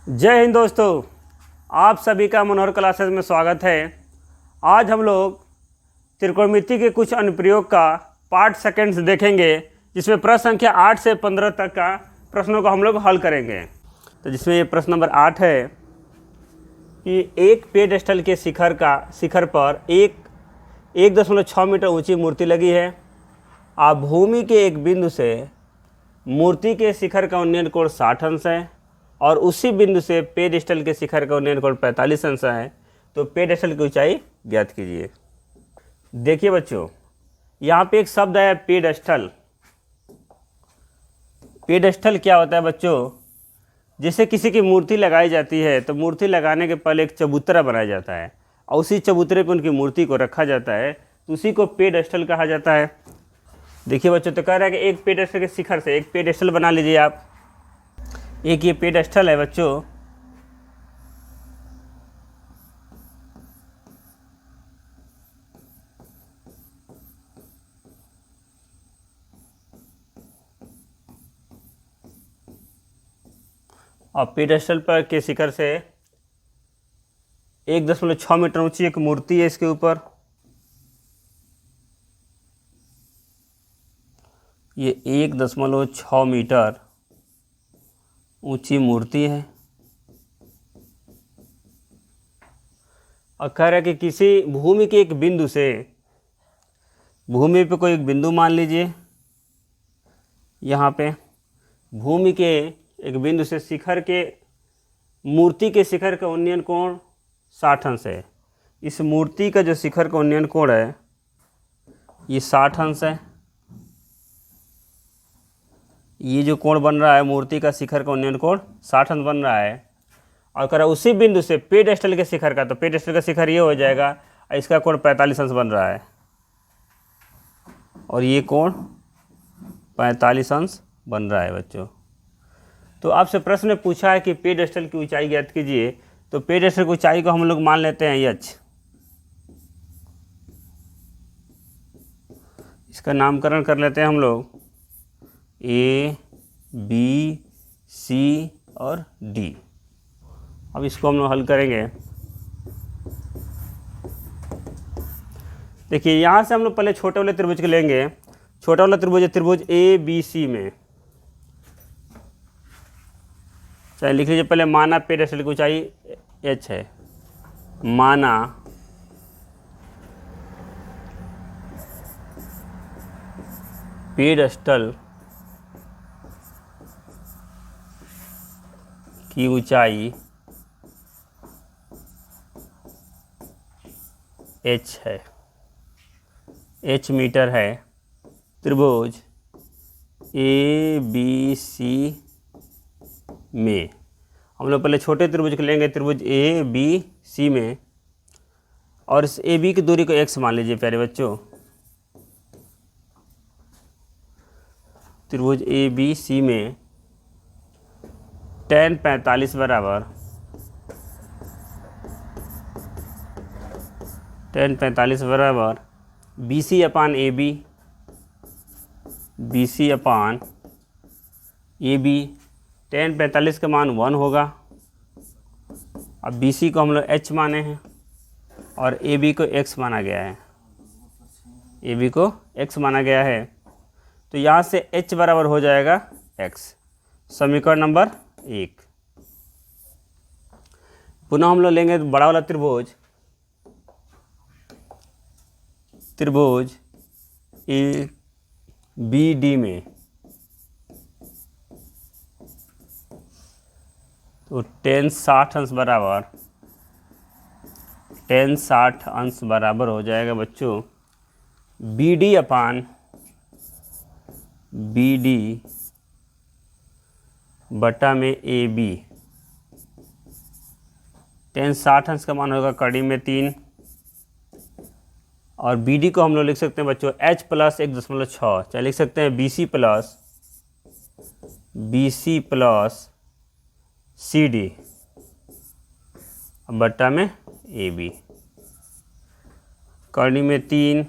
जय हिंद दोस्तों, आप सभी का मनोहर क्लासेस में स्वागत है। आज हम लोग त्रिकोणमिति के कुछ अनुप्रयोग का पार्ट सेकंड्स देखेंगे, जिसमें प्रश्न संख्या 8 से 15 तक का प्रश्नों को हम लोग हल करेंगे। तो जिसमें ये प्रश्न नंबर 8 है कि एक पेडस्टल के शिखर पर 1.6 मीटर ऊंची मूर्ति लगी है। आप भूमि के एक बिंदु से मूर्ति के शिखर का उन्नयन कोण 60 अंश है और उसी बिंदु से पेडस्टल के शिखर का उन्नयन कोण 45 अंश है। तो पेडस्टल की ऊंचाई ज्ञात कीजिए। देखिए बच्चों, यहाँ पे एक शब्द है पेडस्टल। पेडस्टल क्या होता है बच्चों? जैसे किसी की मूर्ति लगाई जाती है तो मूर्ति लगाने के पहले एक चबूतरा बनाया जाता है और उसी चबूतरे पर उनकी मूर्ति को रखा जाता है, तो उसी को पेडस्टल कहा जाता है। देखिए बच्चों, तो कह रहा है कि एक पेडस्टल के शिखर से एक पेडस्टल बना लीजिए आप। एक ये पेडस्टल है बच्चों। और पेडस्टल पर के शिखर से 1.6 मीटर ऊंची एक मूर्ति है। इसके ऊपर ये 1.6 मीटर ऊंची मूर्ति है और कह रहा है कि किसी भूमि के एक बिंदु से, भूमि पे कोई एक बिंदु मान लीजिए, यहाँ पे भूमि के एक बिंदु से शिखर के मूर्ति के शिखर का उन्नयन कोण 60 अंश है। इस मूर्ति का जो शिखर का उन्नयन कोण है ये 60 अंश है। ये जो कोण बन रहा है, मूर्ति का शिखर का उन्नयन कोण 60 अंश बन रहा है। और कह रहा उसी बिंदु से पेडस्टल के शिखर का, तो पेडस्टल का शिखर ये हो जाएगा और इसका कोण 45 अंश बन रहा है और ये कोण 45 अंश बन रहा है बच्चों। तो आपसे प्रश्न में पूछा है कि पेडस्टल की ऊंचाई ज्ञात कीजिए। तो पेडस्टल की ऊंचाई को हम लोग मान लेते हैं h। इसका नामकरण कर लेते हैं हम लोग A, B, C और D। अब इसको हम लोग हल करेंगे। देखिए, यहाँ से हम लोग पहले छोटे वाले त्रिभुज को लेंगे। छोटा वाला त्रिभुज है त्रिभुज ABC में। चलिए लिख लीजिए पहले, माना पेडस्टल की ऊंचाई h है। माना पेडस्टल की ऊंचाई h है, h मीटर है। त्रिभुज ABC में हम लोग पहले छोटे त्रिभुज को लेंगे, त्रिभुज ABC में, और इस AB की दूरी को x मान लीजिए प्यारे बच्चों। त्रिभुज ABC में tan 45 बराबर BC अपान AB, BC अपान AB। tan 45 का मान 1 होगा। अब BC को हम लोग h माने हैं और AB को x माना गया है। AB को x माना गया है, तो यहाँ से h बराबर हो जाएगा x। समीकरण नंबर 1। पुनः हम लोग लेंगे बड़ा वाला त्रिभुज, त्रिभुज ABD में। तो tan 60 अंश बराबर हो जाएगा बच्चों BD अपान BD बटा में AB। tan 60 अंश का मान होगा कड़ी में 3 और BD को हम लोग लिख सकते हैं बच्चों h प्लस 1.6। चाहे लिख सकते हैं BC प्लस CD बटा में AB। कड़ी में 3,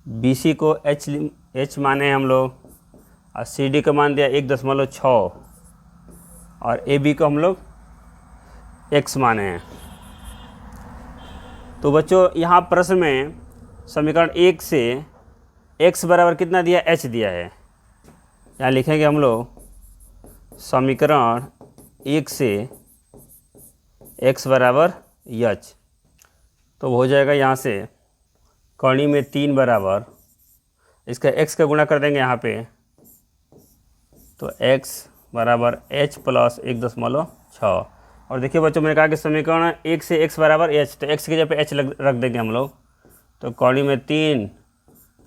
BC को h माने हम लोग और CD का मान दिया 1.6 और ए बी को हम लोग x माने हैं। तो बच्चों यहाँ प्रश्न में समीकरण 1 से x बराबर कितना दिया, h दिया है। यहाँ लिखेंगे हम लोग समीकरण 1 से x बराबर h। तो हो जाएगा यहाँ से कौड़ी में 3 बराबर इसका x का गुणा कर देंगे यहाँ पे, तो x बराबर h प्लस 1.6। और देखिए बच्चों मैंने कहा कि समीकरण 1 से x बराबर h, तो x की जगह पे h रख देंगे हम लोग। तो कौड़ी में 3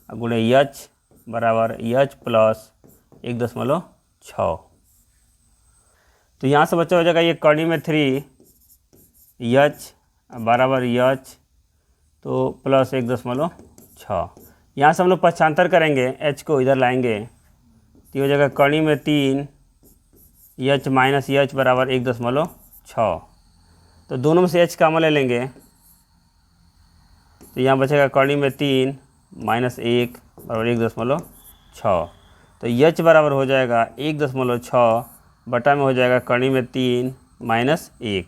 गुणे h बराबर h प्लस 1.6। तो यहाँ से बच्चा हो जाएगा ये कौड़ी में 3 h बराबर h तो प्लस 1.6। यहाँ से हम लोग पक्षांतर करेंगे, h को इधर लाएंगे तो हो जाएगा कौड़ी में 3 h माइनस h बराबर 1.6। तो दोनों में से h कॉमन ले लेंगे तो यहाँ बचेगा कौड़ी में 3 माइनस 1 बराबर 1.6। तो h बराबर हो जाएगा 1.6 बटा में हो जाएगा कौड़ी में 3 माइनस 1।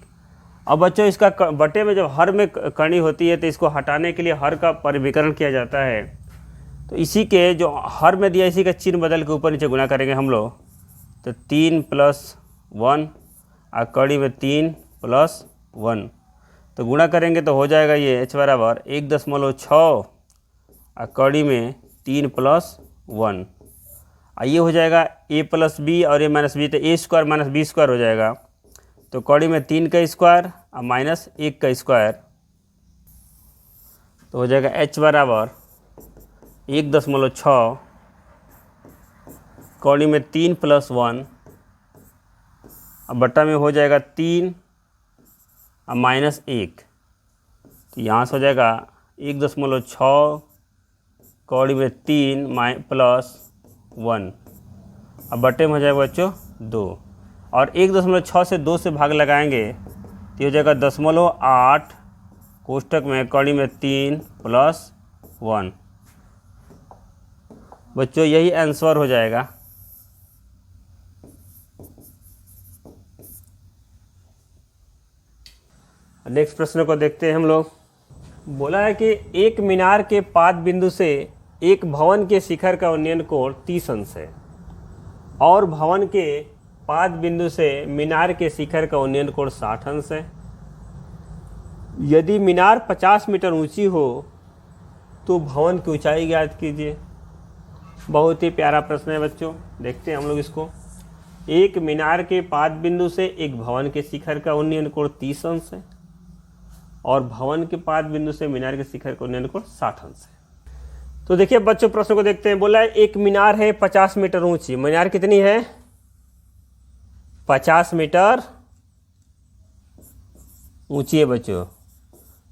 अब बच्चों इसका बटे में जब हर में कणी होती है तो इसको हटाने के लिए हर का परिविकरण किया जाता है। तो इसी के जो हर में दिया इसी का चिन्ह बदल के ऊपर नीचे गुणा करेंगे हम लोग। तो 3 + 1 और कड़ी में 3 + 1 तो गुणा करेंगे तो हो जाएगा ये h बराबर 1.6 और कड़ी में 3 + 1। ये हो जाएगा a + b और a - b, तो a² - b² हो जाएगा। तो कौड़ी में 3 का स्क्वायर और माइनस 1 का स्क्वायर, तो हो जाएगा h बराबर 1.6 कौड़ी में 3 + 1 और बट्टा में हो जाएगा 3 और माइनस 1। तो यहाँ से हो जाएगा 1.6 कौड़ी में 3 + 1 और बट्टे में हो जाएगा बच्चों 2 और 1.6 से 2 से भाग लगाएंगे तो हो जाएगा 0.8 कोष्टक में कौड़ी में 3 + 1। बच्चों यही आंसर हो जाएगा। नेक्स्ट प्रश्न को देखते हैं हम लोग। बोला है कि एक मीनार के पाद बिंदु से एक भवन के शिखर का उन्नयन कोण 30 अंश है और भवन के पाद बिंदु से मीनार के शिखर का उन्नयन कोण 60 अंश है। यदि मीनार 50 मीटर ऊंची हो तो भवन की ऊंचाई ज्ञात कीजिए। बहुत ही प्यारा प्रश्न है बच्चों, देखते हैं हम लोग इसको। एक मीनार के पाद बिंदु से एक भवन के शिखर का उन्नयन कोण 30 अंश है और भवन के पाद बिंदु से मीनार के शिखर का उन्नयन कोण 60 अंश है। तो देखिए बच्चों प्रश्न को देखते हैं। बोला है एक मीनार है 50 मीटर ऊंची। मीनार कितनी है? 50 मीटर ऊंची है बच्चों।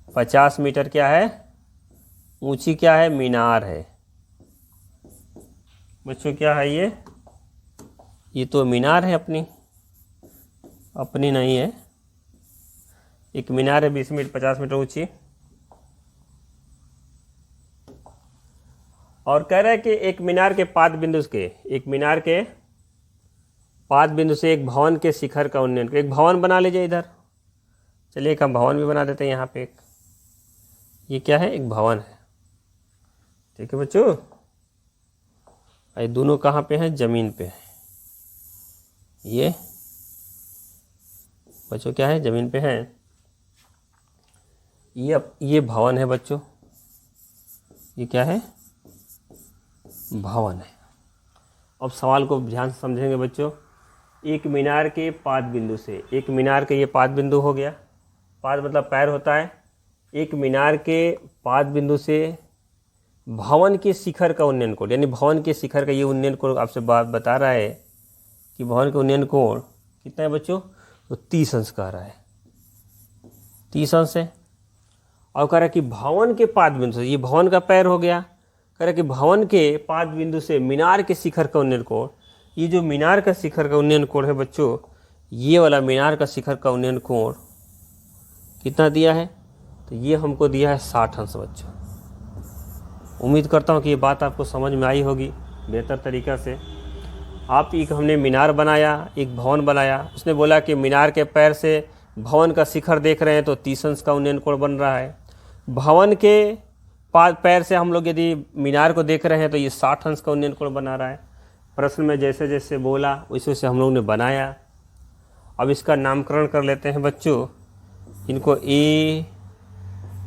50 मीटर क्या है? ऊंची क्या है? मीनार है बच्चों। क्या है ये तो मीनार है, अपनी नहीं है। एक मीनार है 20 मीटर 50 मीटर ऊंची और कह रहा है कि एक मीनार के पाद बिंदु से एक भवन के शिखर का उन्नयन। एक भवन बना लीजिए इधर। चलिए एक हम भवन भी बना देते हैं यहाँ पे। एक ये क्या है? एक भवन है। ठीक है बच्चों। ये दोनों कहाँ पे हैं? जमीन पे है। ये बच्चों क्या है? जमीन पे है। ये भवन है बच्चों। ये क्या है? भवन है। अब सवाल को ध्यान से समझेंगे बच्चों। एक मीनार के पाद बिंदु से, एक मीनार के ये पाद बिंदु हो गया। पाद मतलब पैर होता है। एक मीनार के पाद बिंदु से भवन के शिखर का उन्नयन कोण, यानी भवन के शिखर का ये उन्नयन कोण आपसे बात बता रहा है कि भवन का उन्नयन कोण कितना है बच्चों? तो 30 अंश कह रहा है। 30 अंश है। और कह रहा है कि भवन के पाद बिंदु से, ये भवन का पैर हो गया। कह रहा है कि भवन के पाद बिंदु से मीनार के शिखर का उन्नयन कोण, ये जो मीनार का शिखर का उन्नयन कोण है बच्चों, ये वाला मीनार का शिखर का उन्नयन कोण कितना दिया है? तो ये हमको दिया है 60 अंश बच्चों। उम्मीद करता हूँ कि ये बात आपको समझ में आई होगी बेहतर तरीक़ा से। आप एक हमने मीनार बनाया, एक भवन बनाया, उसने बोला कि मीनार के पैर से भवन का शिखर देख रहे हैं तो 30 अंश का उन्नयन कोण बन रहा है। भवन के पैर से हम लोग यदि मीनार को देख रहे हैं तो ये 60 अंश का उन्नयन कोण बना रहा है। प्रश्न में जैसे जैसे बोला वैसे वैसे हम लोग ने बनाया। अब इसका नामकरण कर लेते हैं बच्चों, इनको ए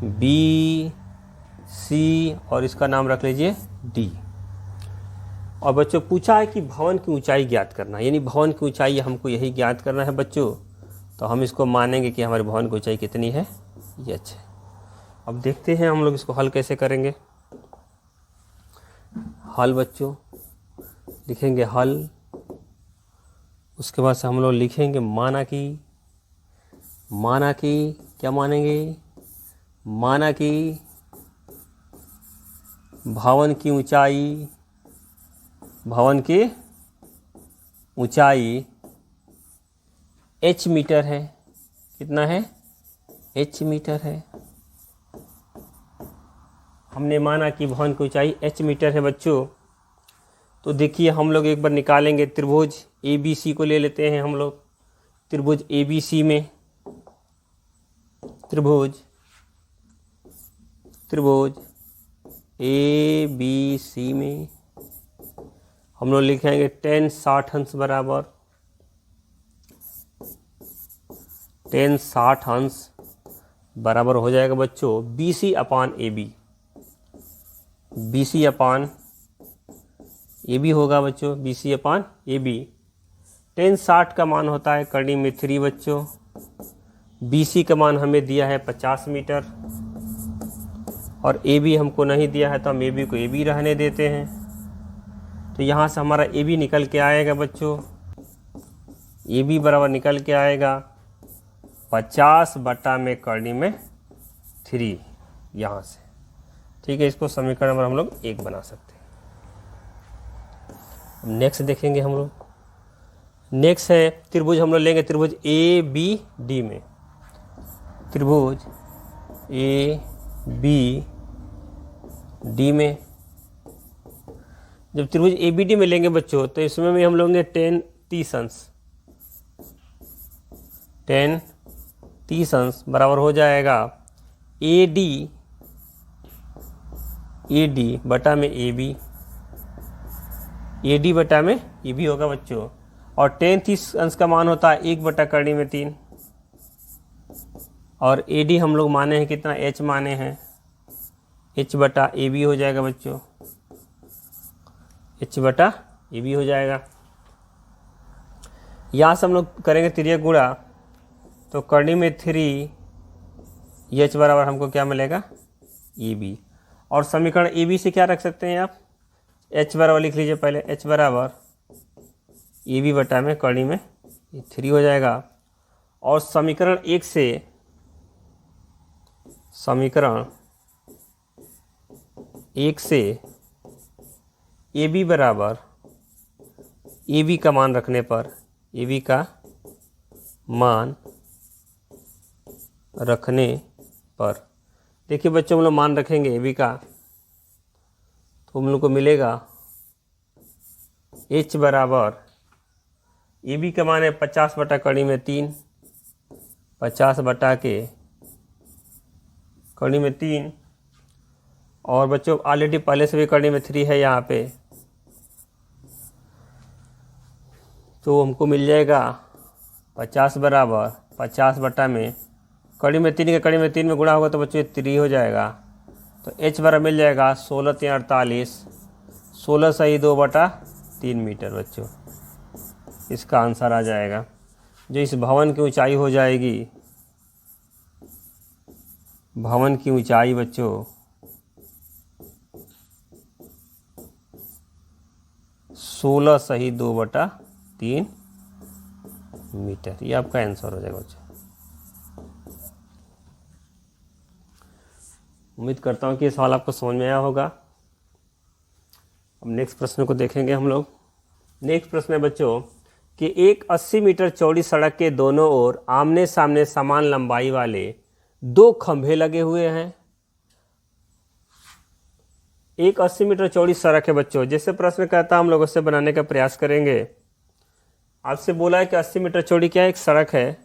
बी सी और इसका नाम रख लीजिए डी। और बच्चों पूछा है कि भवन की ऊंचाई ज्ञात करना, यानी भवन की ऊंचाई हमको यही ज्ञात करना है बच्चों। तो हम इसको मानेंगे कि हमारे भवन की ऊंचाई कितनी है, ये अच्छा। अब देखते हैं हम लोग इसको हल कैसे करेंगे। हल बच्चों लिखेंगे हल, उसके बाद से हम लोग लिखेंगे माना कि क्या मानेंगे, माना कि भवन की ऊंचाई h मीटर है। कितना है, h मीटर है। हमने माना कि भवन की ऊंचाई h मीटर है बच्चों। तो देखिए हम लोग एक बार निकालेंगे, त्रिभुज ABC को ले लेते हैं हम लोग। त्रिभुज ABC में त्रिभुज ABC में हम लोग लिखेंगे tan 60 अंश बराबर tan 60 अंश बराबर हो जाएगा बच्चों BC अपान AB। BC अपान AB होगा बच्चों, BC अपान AB। tan 60 का मान होता है कड़ी में 3 बच्चों। BC का मान हमें दिया है 50 मीटर और AB हमको नहीं दिया है तो हम AB को AB रहने देते हैं। तो यहाँ से हमारा AB निकल के आएगा बच्चों, AB बराबर निकल के आएगा 50 बटा में करनी में 3 यहाँ से। ठीक है, इसको समीकरण नंबर हम लोग 1 बना सकते हैं। नेक्स्ट देखेंगे हम लोग। नेक्स्ट है त्रिभुज, हम लोग लेंगे त्रिभुज ABD में। त्रिभुज ABD में जब त्रिभुज ABD में लेंगे बच्चों तो इसमें भी हम लेंगे tan 30 अंश। tan 30 अंश बराबर हो जाएगा AD बटा में AB। AD बटा में AB होगा बच्चों। और tan 30 अंश का मान होता है 1 बटा करनी में 3। और AD हम लोग माने हैं कितना, H माने हैं, H बटा AB हो जाएगा बच्चों, H बटा AB हो जाएगा। यहाँ से हम लोग करेंगे तिर्यक गुणा तो करनी में 3 H बराबर हमको क्या मिलेगा, AB। और समीकरण AB से क्या रख सकते हैं आप, H बराबर लिख लीजिए पहले, H बराबर AB बटा में करनी में 3 हो जाएगा। और समीकरण 1 से AB बराबर AB का मान रखने पर, AB का मान रखने पर देखिए बच्चों हम लोग मान रखेंगे AB का तो हम लोग को मिलेगा H बराबर AB का मान है 50 बटा कड़ी में 3, 50 बटा के कड़ी में 3। और बच्चों ऑलरेडी पहले से भी कड़ी में 3 है यहाँ पे, तो हमको मिल जाएगा 50 बराबर 50 बटा में कड़ी में 3 के कड़ी में 3 में गुणा होगा तो बच्चों 3 हो जाएगा। तो H बराबर मिल जाएगा 16 3 48, 16 सही 2 बटा 3 मीटर बच्चों। इसका आंसर आ जाएगा जो इस भवन की ऊंचाई हो जाएगी, भवन की ऊंचाई बच्चों 16 सही 2 बटा 3 मीटर। ये आपका आंसर हो जाएगा बच्चों। उम्मीद करता हूँ कि ये सवाल आपको समझ में आया होगा। अब नेक्स्ट प्रश्न को देखेंगे हम लोग। नेक्स्ट प्रश्न है बच्चों कि एक 80 मीटर चौड़ी सड़क के दोनों ओर आमने सामने समान लंबाई वाले 2 खंभे लगे हुए हैं। एक 80 मीटर चौड़ी सड़क है बच्चों। जैसे प्रश्न कहता है हम लोग उससे बनाने का प्रयास करेंगे। आपसे बोला है कि 80 मीटर चौड़ी क्या है, एक सड़क है,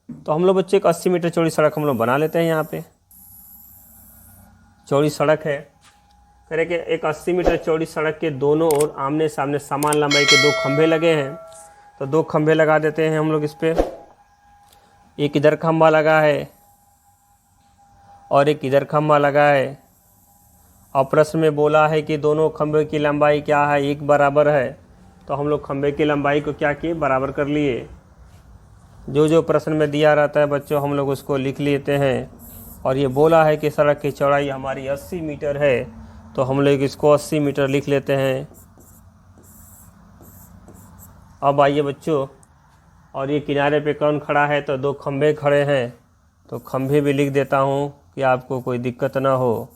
तो हम लोग बच्चे एक 80 मीटर चौड़ी सड़क हम लोग बना लेते हैं। यहाँ पे चौड़ी सड़क है, करें कि एक 80 मीटर चौड़ी सड़क के दोनों ओर आमने सामने समान लंबाई के 2 खंभे लगे हैं, तो 2 खंभे लगा देते हैं हम लोग इस पे। एक इधर खंभा लगा है और एक इधर खंभा लगा है, और प्रश्न में बोला है कि दोनों खंभे की लंबाई क्या है, एक बराबर है, तो हम लोग खंभे की लंबाई को क्या किए, बराबर कर लिए। जो जो प्रश्न में दिया रहता है बच्चों हम लोग उसको लिख लेते हैं। और ये बोला है कि सड़क की चौड़ाई हमारी 80 मीटर है, तो हम लोग इसको 80 मीटर लिख लेते हैं। अब आइए बच्चों, और ये किनारे पे कौन खड़ा है, तो 2 खंभे खड़े हैं, तो खंभे भी लिख देता हूँ कि आपको कोई दिक्कत ना हो।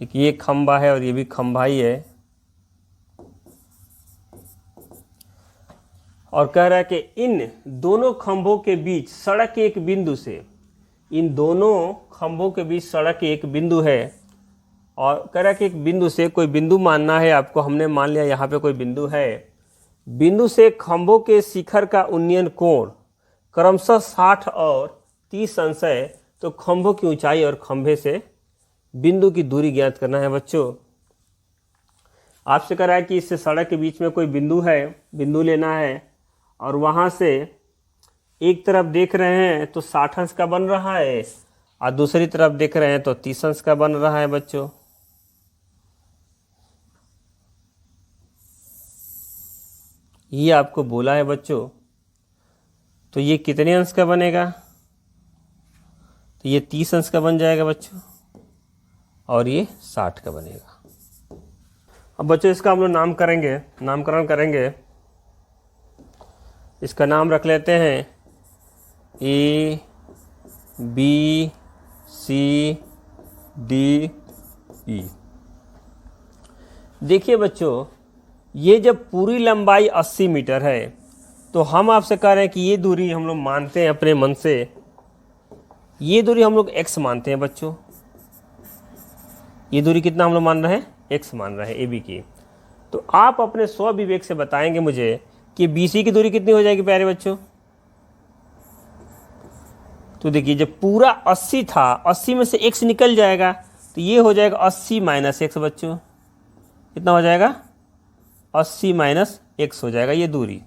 एक ये खंभा है और ये भी खंभा ही है। और कह रहा है कि इन दोनों खंभों के बीच सड़क के एक बिंदु से, इन दोनों खंभों के बीच सड़क के एक बिंदु है, और कह रहा है कि एक बिंदु से, कोई बिंदु मानना है आपको, हमने मान लिया यहाँ पे कोई बिंदु है। बिंदु से खंभों के शिखर का उन्नयन कोण क्रमशः 60 और 30 अंश है, तो खंभों की ऊंचाई और खंभे से बिंदु की दूरी ज्ञात करना है बच्चों। आपसे कह रहा है कि इससे सड़क के बीच में कोई बिंदु है, बिंदु लेना है, और वहाँ से एक तरफ देख रहे हैं तो 60 अंश का बन रहा है, और दूसरी तरफ देख रहे हैं तो 30 अंश का बन रहा है बच्चों। ये आपको बोला है बच्चों, तो ये कितने अंश का बनेगा, तो ये 30 अंश का बन जाएगा बच्चों, और ये 60 का बनेगा। अब बच्चों इसका हम लोग नामकरण करेंगे। इसका नाम रख लेते हैं A B C D E। देखिए बच्चों, ये जब पूरी लंबाई 80 मीटर है, तो हम आपसे कह रहे हैं कि ये दूरी हम लोग मानते हैं अपने मन से, ये दूरी हम लोग x मानते हैं बच्चों। ये दूरी कितना हम लोग मान रहे हैं, x मान रहे हैं AB की। तो आप अपने स्वविवेक से बताएंगे मुझे कि BC की दूरी कितनी हो जाएगी प्यारे बच्चों। तो देखिए जब पूरा 80 था, 80 में से x निकल जाएगा, तो ये हो जाएगा 80 माइनस x बच्चों। कितना हो जाएगा, 80 माइनस x हो जाएगा ये दूरी।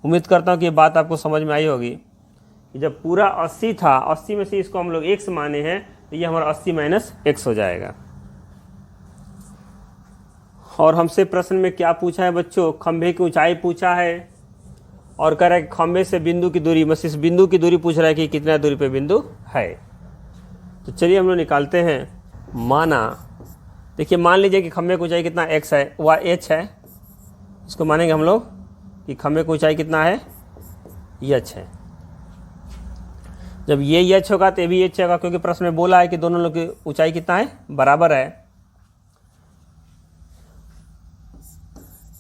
उम्मीद करता हूँ कि ये बात आपको समझ में आई होगी कि जब पूरा 80 था, 80 में से इसको हम लोग x माने हैं, तो ये हमारा 80 माइनस x हो जाएगा। और हमसे प्रश्न में क्या पूछा है बच्चों, खंभे की ऊंचाई पूछा है, और कह रहा है कि खंभे से बिंदु की दूरी, बस इस बिंदु की दूरी पूछ रहा है कि कितना दूरी पे बिंदु है। तो चलिए हम लोग निकालते हैं। माना, देखिए मान लीजिए कि खंभे की ऊंचाई कितना x है, वह h है। इसको मानेंगे हम लोग कि खंभे की ऊंचाई कितना है, h है। जब ये h होगा तो ये भी h होगा, क्योंकि प्रश्न में बोला है कि दोनों लोग की ऊंचाई कितना है, बराबर है।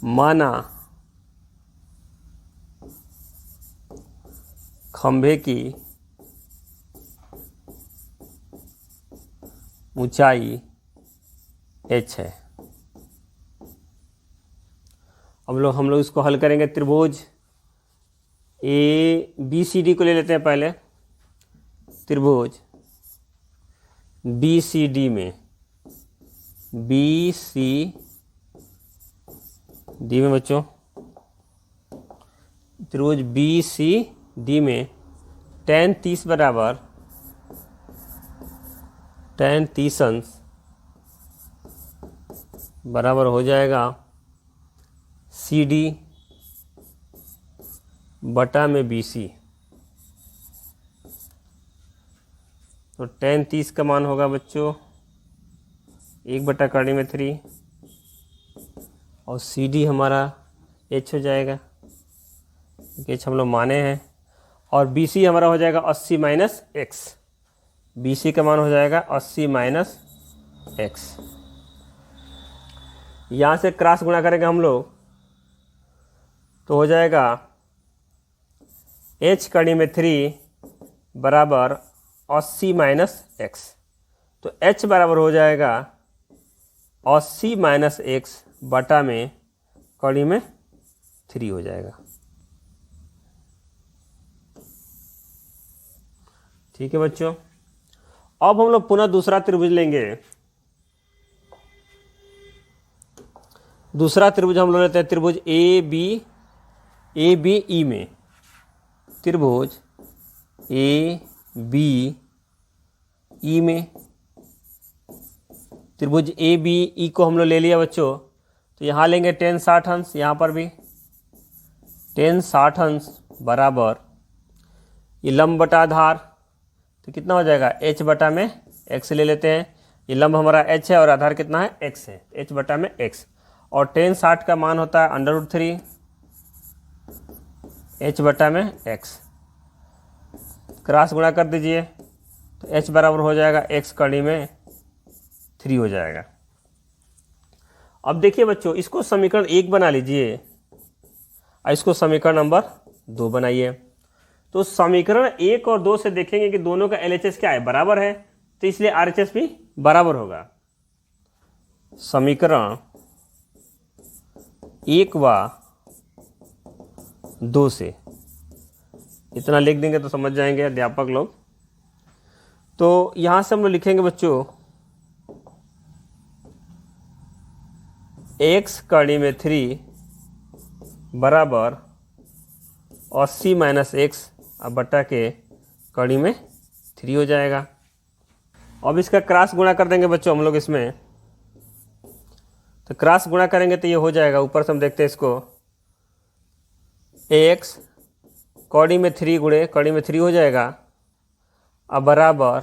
माना खंभे की ऊंचाई h है। अब हम लोग इसको हल करेंगे। त्रिभुज ABCD को ले लेते हैं पहले। त्रिभुज BCD में, BCD में बच्चों, त्रिभुज BCD में tan 30 बराबर tan 30 अंश बराबर हो जाएगा CD बटा में BC। तो tan 30 का मान होगा बच्चों 1/3, और CD हमारा h हो जाएगा, h हम लोग माने हैं, और BC हमारा हो जाएगा 80 माइनस x। BC का मान हो जाएगा 80 माइनस x। यहाँ से क्रॉस गुणा करेंगे हम लोग, तो हो जाएगा h³ बराबर 80 माइनस x। तो h बराबर हो जाएगा 80 माइनस एक्स बटा में कड़ी में 3 हो जाएगा। ठीक है बच्चों, अब हम लोग पुनः दूसरा त्रिभुज लेंगे। दूसरा त्रिभुज हम लोग लेते हैं त्रिभुज ए बी ई में। त्रिभुज ए बी ई में, त्रिभुज ए बी ई को हम लोग ले लिया बच्चों, तो यहाँ लेंगे 10 60 अंश, यहाँ पर भी 10 60 अंश बराबर ये लंब बटा आधार, तो कितना हो जाएगा h बटा में x ले लेते हैं। ये लंब हमारा h है और आधार कितना है x है, h बटा में x, और 10 60 का मान होता है √3 h बटा में x। क्रॉस गुणा कर दीजिए तो h बराबर हो जाएगा x कड़ी में 3 हो जाएगा। अब देखिए बच्चों, इसको समीकरण 1 बना लीजिए और इसको समीकरण नंबर 2 बनाइए। तो समीकरण 1 और 2 से देखेंगे कि दोनों का LHS क्या है, बराबर है, तो इसलिए RHS भी बराबर होगा। समीकरण 1 व 2 से इतना लिख देंगे तो समझ जाएंगे अध्यापक लोग। तो यहां से हम लोग लिखेंगे बच्चों x कड़ी में 3 बराबर 80 माइनस एक्स अब बटा के कड़ी में 3 हो जाएगा। अब इसका क्रॉस गुणा कर देंगे बच्चों हम लोग इसमें, तो क्रॉस गुणा करेंगे तो ये हो जाएगा। ऊपर से हम देखते हैं इसको, x कड़ी में 3 गुणे कड़ी में 3 हो जाएगा, अब बराबर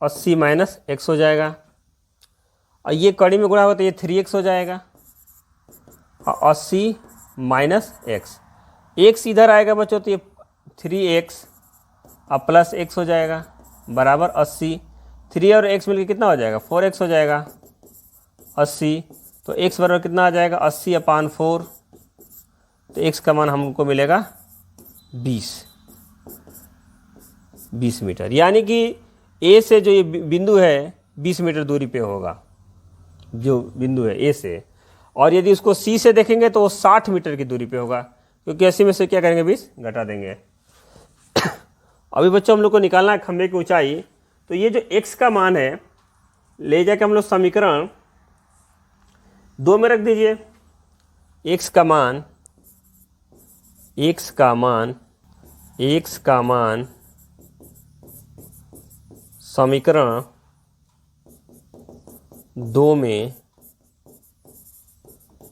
80 माइनस एक्स हो जाएगा, और ये कड़ी में गुणा होगा तो ये 3x हो जाएगा, और 80 माइनस एक्स, एक्स इधर आएगा बच्चों तो ये 3x अब प्लस x हो जाएगा बराबर 80। 3 और x मिलकर कितना हो जाएगा 4x हो जाएगा 80। तो x बराबर कितना आ जाएगा 80/4, तो x का मान हमको मिलेगा 20 मीटर, यानी कि a से जो ये बिंदु है 20 मीटर दूरी पे होगा जो बिंदु है a से, और यदि उसको c से देखेंगे तो वो 60 मीटर की दूरी पे होगा, क्योंकि 80 में से क्या करेंगे 20 घटा देंगे। अभी बच्चों हम लोग को निकालना है खंभे की ऊंचाई, तो ये जो x का मान है ले जाके हम लोग समीकरण 2 में रख दीजिए। x का मान समीकरण 2 में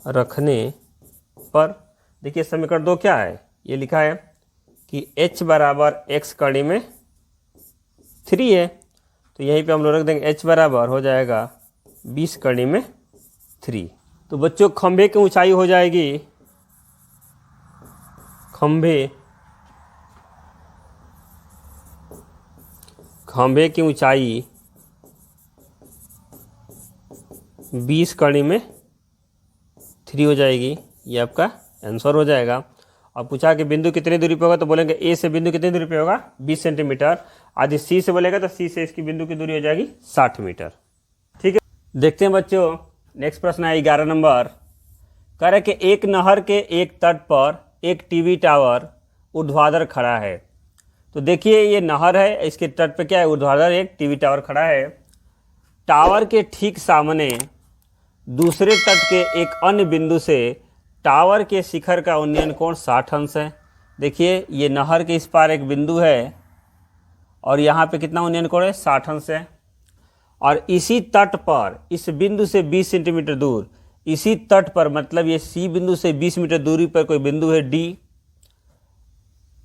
रखने पर देखिए समीकरण 2 क्या है, ये लिखा है कि h बराबर x कड़ी में 3 है, तो यहीं पे हम लोग रख देंगे h बराबर हो जाएगा 20 कड़ी में 3। तो बच्चों खंभे की ऊंचाई हो जाएगी, खंभे की ऊंचाई 20 कड़ी में 3 हो जाएगी, ये आपका आंसर हो जाएगा। और पूछा कि बिंदु कितनी दूरी पे होगा, तो बोलेंगे ए से बिंदु कितनी दूरी पे होगा 20 सेंटीमीटर, आदि सी से बोलेगा तो सी से इसकी बिंदु की दूरी हो जाएगी 60 मीटर। ठीक है, देखते हैं बच्चों नेक्स्ट प्रश्न है 11 नंबर। कह रहे कि एक नहर के एक तट पर एक टीवी टावर ऊर्ध्वाधर खड़ा है। तो देखिए ये नहर है, इसके तट पे क्या है ऊर्ध्वाधर एक टीवी टावर खड़ा है। टावर के ठीक सामने दूसरे तट के एक अन्य बिंदु से टावर के शिखर का उन्नयन कोण 60 अंश है। देखिए ये नहर के इस पार एक बिंदु है और यहाँ पे कितना उन्नयन कोण है 60 अंश है, और इसी तट पर इस बिंदु से 20 सेंटीमीटर दूर, इसी तट पर मतलब ये सी बिंदु से 20 मीटर दूरी पर कोई बिंदु है डी,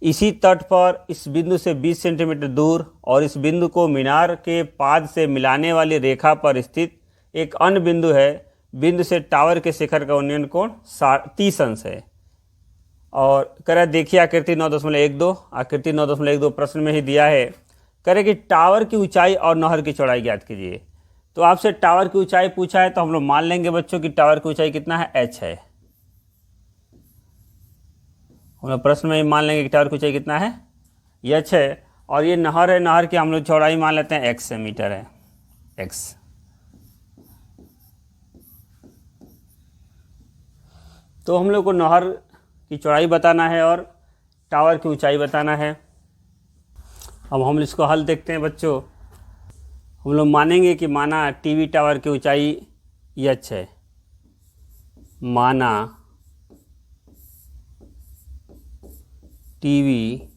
इसी तट पर इस बिंदु से 20 सेंटीमीटर दूर और इस बिंदु को मीनार के पाद से मिलाने वाली रेखा पर स्थित एक अन्य बिंदु है। बिंदु से टावर के शिखर का उन्नयन कोण 30 अंश है। और कह देखिए आकृति 9.12, आकृति 9.12 प्रश्न में ही दिया है। कह रहे कि टावर की ऊंचाई और नहर की चौड़ाई ज्ञात कीजिए। तो आपसे टावर की ऊंचाई पूछा है तो हम लोग मान लेंगे बच्चों कि टावर की ऊंचाई कितना है h है। हम लोग प्रश्न में ही मान लेंगे कि टावर की ऊंचाई कितना है h है, और ये नहर है, नहर की हम लोग चौड़ाई मान लेते हैं x मीटर है x। तो हम लोग को नहर की चौड़ाई बताना है और टावर की ऊंचाई बताना है। अब हम इसको हल देखते हैं बच्चों। हम लोग मानेंगे कि माना टीवी टावर की ऊंचाई h है, माना टीवी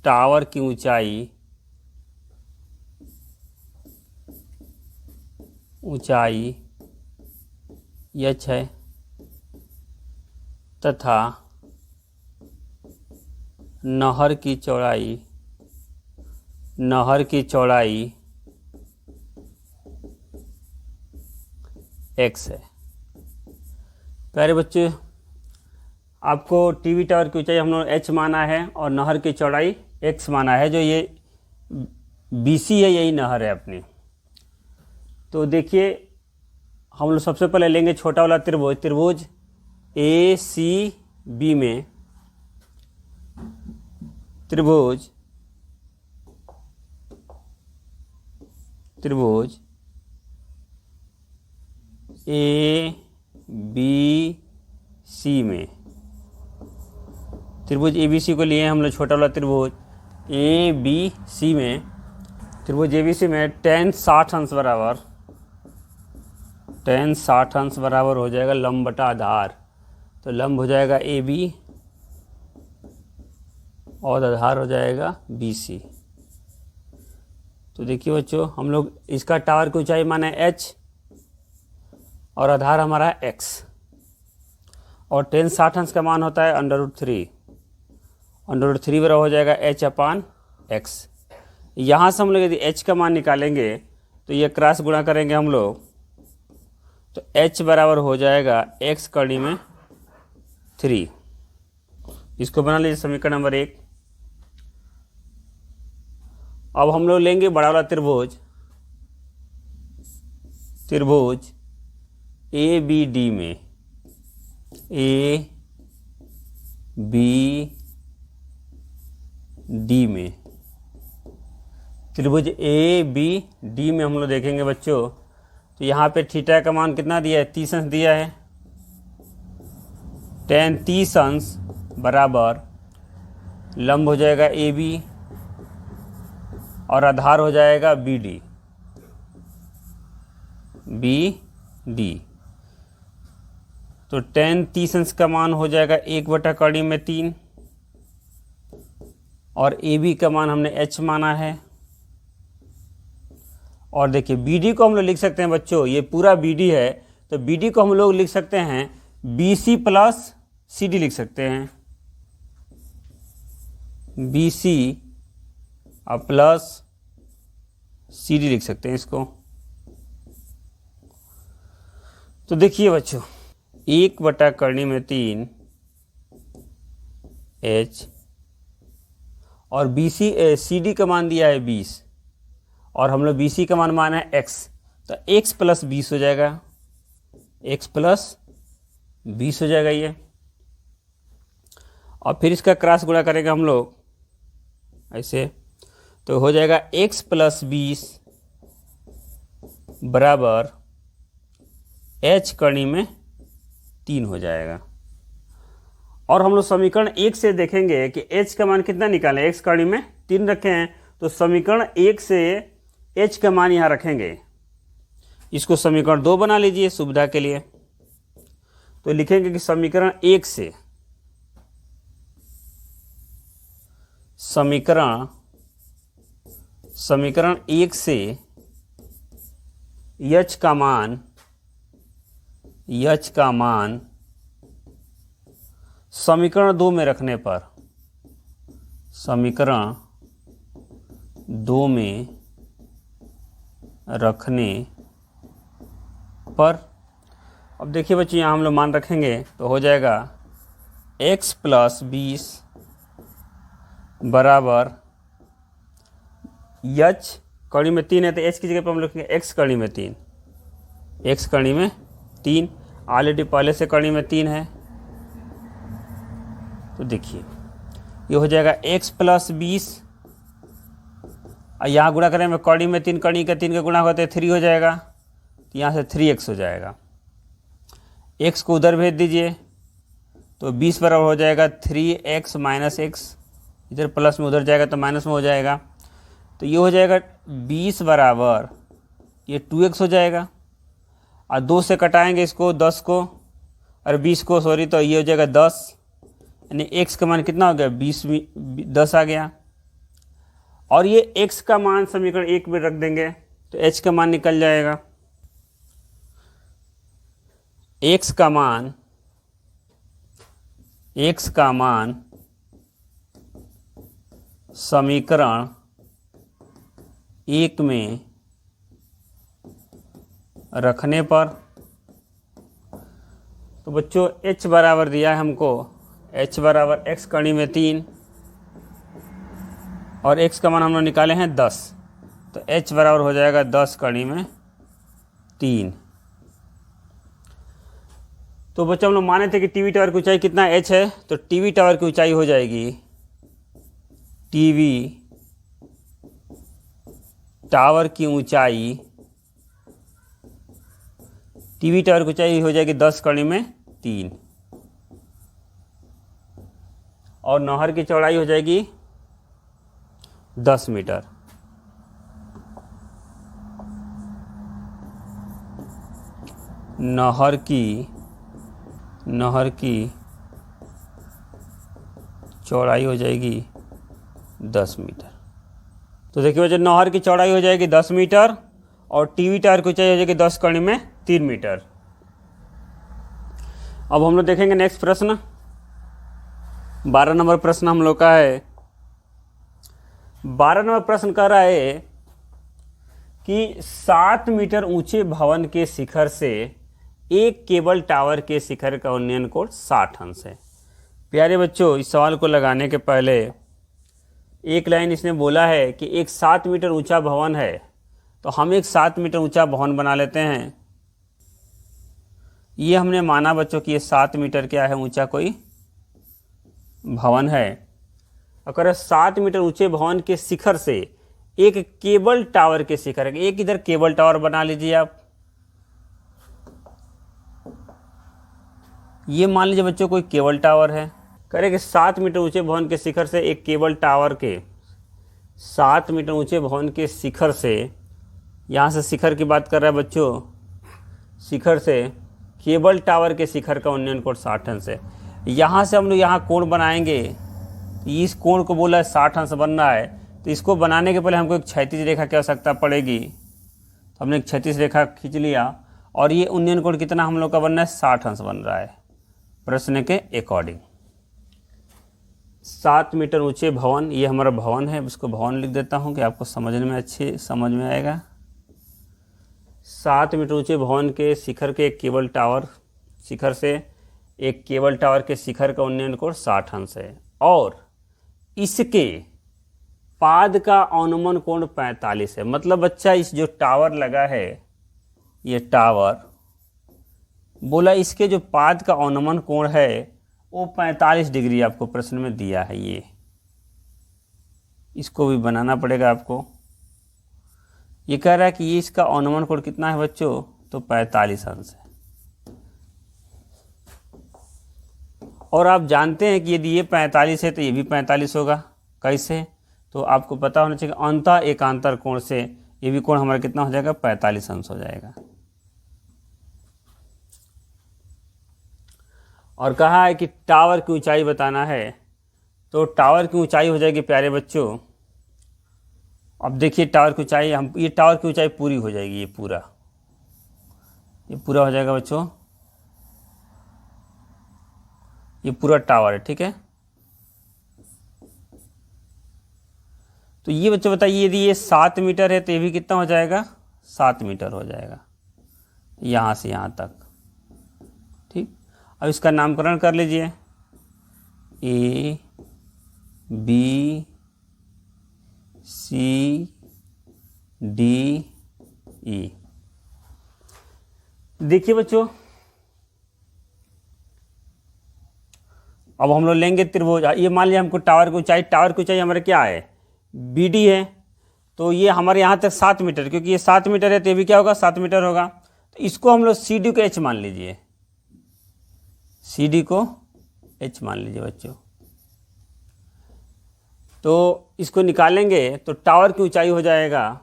टावर की ऊंचाई h है तथा नहर की चौड़ाई x है। प्यारे बच्चे, आपको टीवी टावर की ऊंचाई हम लोग h माना है और नहर की चौड़ाई x माना है। जो ये BC है यही नहर है अपनी। तो देखिए हम लोग सबसे पहले लेंगे छोटा वाला त्रिभुज ACB में त्रिभुज ABC में त्रिभुज ABC को लिए हम लोग छोटा वाला त्रिभुज ABC में tan 60 अंश बराबर हो जाएगा लंब बटा आधार। तो लंब हो जाएगा AB और आधार हो जाएगा BC। तो देखिए बच्चों, हम लोग इसका टावर की ऊंचाई माना है h और आधार हमारा है x और tan 60 अंश का मान होता है √3 बराबर हो जाएगा h/x। यहाँ से हम लोग यदि h का मान निकालेंगे तो ये क्रॉस गुणा करेंगे हम लोग, तो h बराबर हो जाएगा x कड़ी में 3। इसको बना लीजिए समीकरण नंबर 1। अब हम लोग लेंगे बड़ा वाला त्रिभुज ABD में त्रिभुज ABD में हम लोग देखेंगे बच्चों, तो यहाँ पे थीटा का मान कितना दिया है, 30 अंश दिया है। tan 30 अंश बराबर लंब हो जाएगा AB और आधार हो जाएगा BD। तो tan 30 अंश का मान हो जाएगा 1/3 और AB का मान हमने h माना है। और देखिए BD को हम लोग लिख सकते हैं बच्चों, ये पूरा BD है तो BD को हम लोग लिख सकते हैं BC प्लस CD लिख सकते हैं, BC प्लस CD लिख सकते हैं इसको। तो देखिए बच्चों 1/3 h और CD का मान दिया है 20 और हम लोग BC का मान माना है x, तो x प्लस 20 हो जाएगा, ये। और फिर इसका क्रॉस गुणा करेंगे हम लोग ऐसे, तो हो जाएगा x प्लस 20 बराबर h कड़ी में 3 हो जाएगा। और हम लोग समीकरण 1 से देखेंगे कि h का मान कितना निकालें, x कड़ी में 3 रखे हैं तो समीकरण 1 से h का मान यहाँ रखेंगे। इसको समीकरण 2 बना लीजिए सुविधा के लिए। तो लिखेंगे कि समीकरण 1 से h का मान समीकरण 2 में रखने पर अब देखिए बच्चों यहाँ हम लोग मान रखेंगे तो हो जाएगा x प्लस 20 बराबर h कड़ी में 3 है तो h की जगह पर हम लिखेंगे x कड़ी में 3, ऑलरेडी पहले से कड़ी में 3 है। तो देखिए ये हो जाएगा x प्लस 20 और यहाँ गुणा करें में कड़ी में 3, कड़ी का 3 का गुणा होते 3 हो जाएगा, तो यहाँ से 3x हो जाएगा। x को उधर भेज दीजिए तो 20 बराबर हो जाएगा 3x माइनस एक्स, इधर प्लस में उधर जाएगा तो माइनस में हो जाएगा, तो ये हो जाएगा 20 बराबर ये 2x हो जाएगा, और 2 से कटाएंगे इसको 10 को और 20 को, सॉरी, तो ये हो जाएगा 10, यानी x का मान कितना हो गया 10 आ गया। और ये x का मान समीकरण 1 में रख देंगे तो h का मान निकल जाएगा, x का मान समीकरण 1 में रखने पर, तो बच्चों h बराबर दिया है हमको, h बराबर x कड़ी में 3 और x का मान हम लोग निकाले हैं 10, तो h बराबर हो जाएगा 10 कड़ी में 3। तो बच्चों हम लोग माने थे कि टीवी टावर की ऊंचाई कितना h है, तो टीवी टावर की ऊंचाई हो जाएगी, टीवी टावर की ऊंचाई हो जाएगी 10 कड़ी में 3, और नहर की चौड़ाई हो जाएगी 10 मीटर। नहर की चौड़ाई हो जाएगी 10 मीटर। तो देखिए बच्चों, नहर की चौड़ाई हो जाएगी 10 मीटर और टीवी टावर की ऊंचाई हो जाएगी 10 कड़ी में 3 मीटर। अब हम लोग देखेंगे नेक्स्ट प्रश्न, 12 नंबर प्रश्न हम लोग का है। 12 नंबर प्रश्न कह रहा है कि 7 मीटर ऊंचे भवन के शिखर से एक केबल टावर के शिखर का उन्नयन कोण 60 अंश है। प्यारे बच्चों, इस सवाल को लगाने के पहले एक लाइन इसने बोला है कि एक 7 मीटर ऊंचा भवन है, तो हम एक 7 मीटर ऊंचा भवन बना लेते हैं। ये हमने माना बच्चों कि ये 7 मीटर क्या है, ऊंचा कोई भवन है। अगर 7 मीटर ऊंचे भवन के शिखर से एक केबल टावर के शिखर, एक इधर केबल टावर बना लीजिए आप, ये मान लीजिए बच्चों कोई केबल टावर है। करें कि 7 मीटर ऊंचे भवन के शिखर से एक केबल टावर के, 7 मीटर ऊंचे भवन के शिखर से, यहाँ से शिखर की बात कर रहा है बच्चों, शिखर से केबल टावर के शिखर का उन्नयन कोण 60 अंश है। यहाँ से हम लोग यहाँ कोण बनाएंगे, इस कोण को बोला है 60 अंश बन रहा है, तो इसको बनाने के पहले हमको एक क्षैतिज रेखा की आवश्यकता पड़ेगी। तो हमने एक क्षैतिज रेखा खींच लिया और ये उन्नयन कोण कितना हम लोग का बन रहा है, 60 अंश बन रहा है प्रश्न के अकॉर्डिंग। 7 मीटर ऊंचे भवन, ये हमारा भवन है, उसको भवन लिख देता हूँ कि आपको समझने में अच्छे समझ में आएगा। 7 मीटर ऊंचे भवन के शिखर के एक केबल टावर, शिखर से एक केबल टावर के शिखर का उन्नयन कोण 60 अंश है, और इसके पाद का अनुमान कोण 45 है। मतलब बच्चा इस जो टावर लगा है, ये टावर बोला इसके जो पाद का अनुमान कोण है वो 45 डिग्री आपको प्रश्न में दिया है। ये इसको भी बनाना पड़ेगा आपको। ये कह रहा है कि ये इसका अनुमान कोण कितना है बच्चों, तो 45 अंश है। और आप जानते हैं कि यदि ये 45 है तो ये भी 45 होगा। कैसे, तो आपको पता होना चाहिए अंतः एकांतर कोण से ये भी कोण हमारा कितना हो जाएगा, 45 अंश हो जाएगा। और कहा है कि टावर की ऊंचाई बताना है, तो टावर की ऊंचाई हो जाएगी प्यारे बच्चों, अब देखिए टावर की ऊंचाई, हम ये टावर की ऊंचाई पूरी हो जाएगी, ये पूरा हो जाएगा बच्चों, ये पूरा टावर है, ठीक है। तो ये बच्चों बताइए, यदि ये 7 मीटर है तो ये भी कितना हो जाएगा, 7 मीटर हो जाएगा, यहाँ से यहाँ तक, ठीक। अब इसका नामकरण कर लीजिए, A B C D E. देखिए बच्चों, अब हम लोग लेंगे त्रिभुज। ये मान लिया हमको टावर की ऊंचाई हमारे क्या है, बी डी है, तो ये हमारे यहाँ तक 7 मीटर, क्योंकि ये 7 मीटर है तो ये भी क्या होगा, 7 मीटर होगा। तो इसको हम लोग सी डी को एच मान लीजिए, सी डी को एच मान लीजिए बच्चों। तो इसको निकालेंगे तो टावर की ऊंचाई हो जाएगा,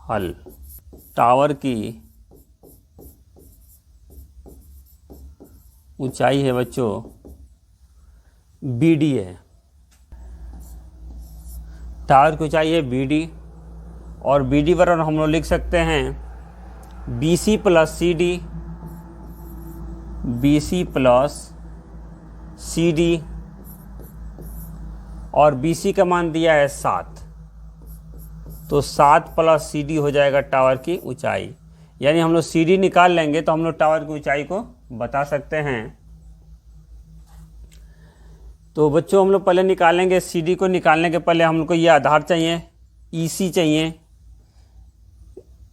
हल टावर की ऊंचाई है बच्चों बी डी है, टावर की ऊंचाई है बी डी, और बी डी बराबर हम लोग लिख सकते हैं B C plus C D, B C plus C D, और बी सी का मान दिया है 7, तो 7 प्लस सी डी हो जाएगा टावर की ऊंचाई। यानी हम लोग सी डी निकाल लेंगे तो हम लोग टावर की ऊंचाई को बता सकते हैं। तो बच्चों हम लोग पहले निकालेंगे, सी डी को निकालने के पहले हम लोग को ये आधार चाहिए, ई सी चाहिए,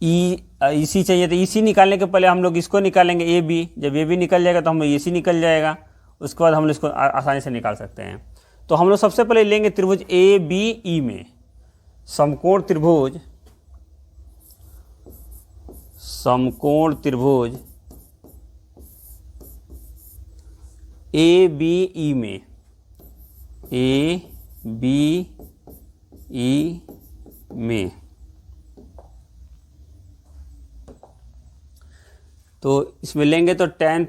ई सी चाहिए। तो ई सी निकालने के पहले हम लोग इसको निकालेंगे ए बी, जब ए बी निकल जाएगा तो हम लोग ए सी निकल जाएगा, उसके बाद हम लोग इसको आसानी से निकाल सकते हैं। तो हम लोग सबसे पहले लेंगे त्रिभुज ए बी ई में समकोण त्रिभुज, समकोण त्रिभुज ए बी ई में, ए बी ई में, तो इसमें लेंगे तो tan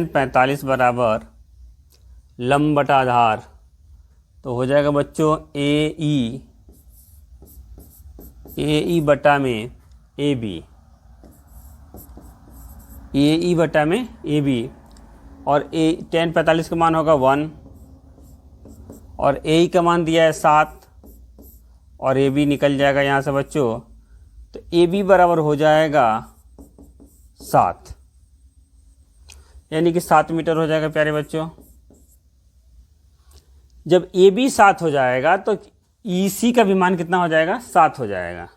45 बराबर लंब बटा आधार, तो हो जाएगा बच्चों ए ई बटा में ए बी, ए ई बटा में ए बी, और tan 45 का मान होगा 1, और ए ई का मान दिया है 7, और ए बी निकल जाएगा यहाँ से बच्चों, तो ए बी बराबर हो जाएगा 7, यानी कि 7 मीटर हो जाएगा प्यारे बच्चों। जब ए बी 7 हो जाएगा तो ई सी का भी मान कितना हो जाएगा, 7 हो जाएगा।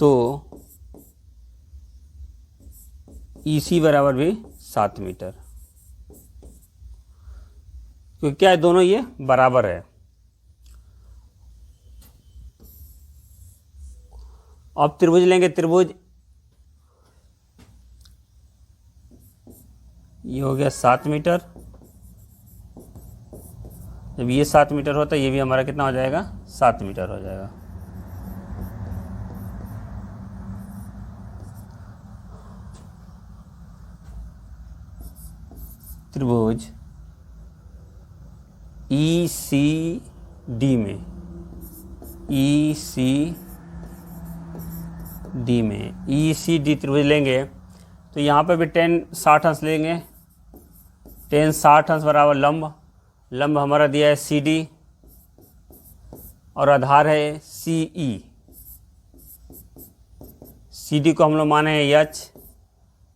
तो ई सी बराबर भी 7 मीटर, क्योंकि क्या है, दोनों ये बराबर है। अब त्रिभुज लेंगे, त्रिभुज ये हो गया 7 मीटर, जब ये 7 मीटर होता है ये भी हमारा कितना हो जाएगा, 7 मीटर हो जाएगा। त्रिभुज ई सी डी में, ई सी डी में, ई सी डी त्रिभुज लेंगे तो यहाँ पे भी tan 60 अंश लेंगे, tan 60 अंश बराबर लंब, लंब हमारा दिया है सी डी, और आधार है सी ई, सी डी को हम लोग माने हैं एच,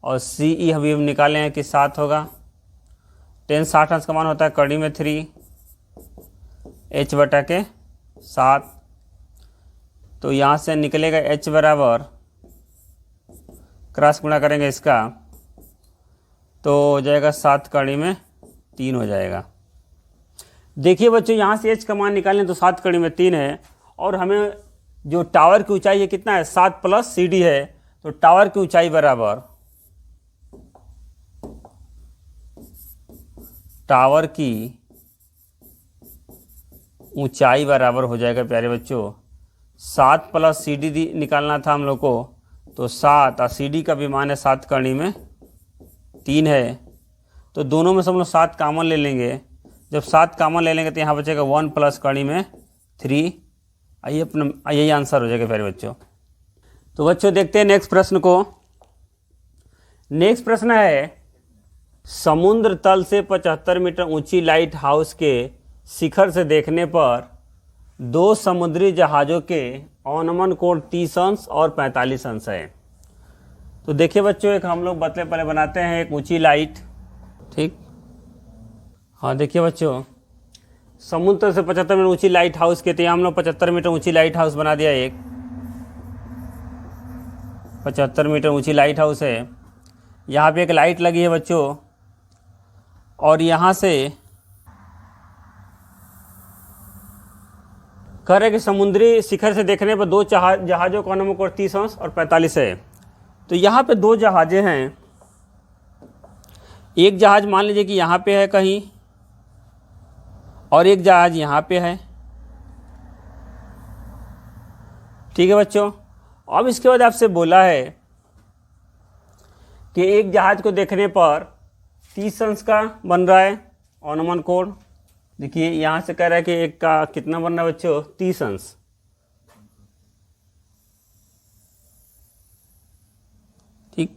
और सी ई अभी हम निकाले हैं कि 7 होगा। tan 60 अंश का मान होता है कड़ी में 3, एच बटा के 7, तो यहाँ से निकलेगा एच बराबर, क्रॉस गुणा करेंगे इसका तो हो जाएगा 7 कड़ी में 3 हो जाएगा। देखिए बच्चों यहाँ से एच का मान निकालें तो 7 कड़ी में 3 है, और हमें जो टावर की ऊंचाई है कितना है, 7 प्लस सी डी है, तो टावर की ऊंचाई बराबर, टावर की ऊंचाई बराबर हो जाएगा प्यारे बच्चों 7 प्लस सी डी निकालना था हम लोग को, तो 7, और सी डी का भी मान है 7 कड़ी में 3 है, तो दोनों में से हम लोग 7 कॉमन ले लेंगे। जब 7 कॉमन ले लेंगे तो यहाँ बचेगा 1 प्लस कड़ी में 3, आइए अपना यही आंसर हो जाएगा प्यारे बच्चों। तो बच्चों देखते हैं नेक्स्ट प्रश्न को। नेक्स्ट प्रश्न है, समुद्र तल से 75 मीटर ऊंची लाइट हाउस के शिखर से देखने पर 2 समुद्री जहाज़ों के अवनमन कोण 30 अंश और 45 अंश है। तो देखिए बच्चों, एक हम लोग बतले पहले बनाते हैं एक ऊंची लाइट, ठीक। हाँ देखिए बच्चों, समुद्र से 75 मीटर ऊंची लाइट हाउस के, तो यहाँ हम लोग 75 मीटर ऊंची लाइट हाउस बना दिया। एक 75 मीटर ऊंची लाइट हाउस है, यहाँ पे एक लाइट लगी है बच्चों, और यहाँ से कह रहे कि समुद्री शिखर से देखने पर दो जहाज़ों का अनुमान कोण 30 अंश और 45 है। तो यहाँ पे दो जहाज़ें हैं, एक जहाज़ मान लीजिए कि यहाँ पे है कहीं और एक जहाज़ यहाँ पे है। ठीक है बच्चों। अब इसके बाद आपसे बोला है कि एक जहाज़ को देखने पर 30 अंश का बन रहा है अनुमान कोण। देखिए यहाँ से कह रहा है कि एक का कितना बन रहा है बच्चों, 30 अंश। ठीक।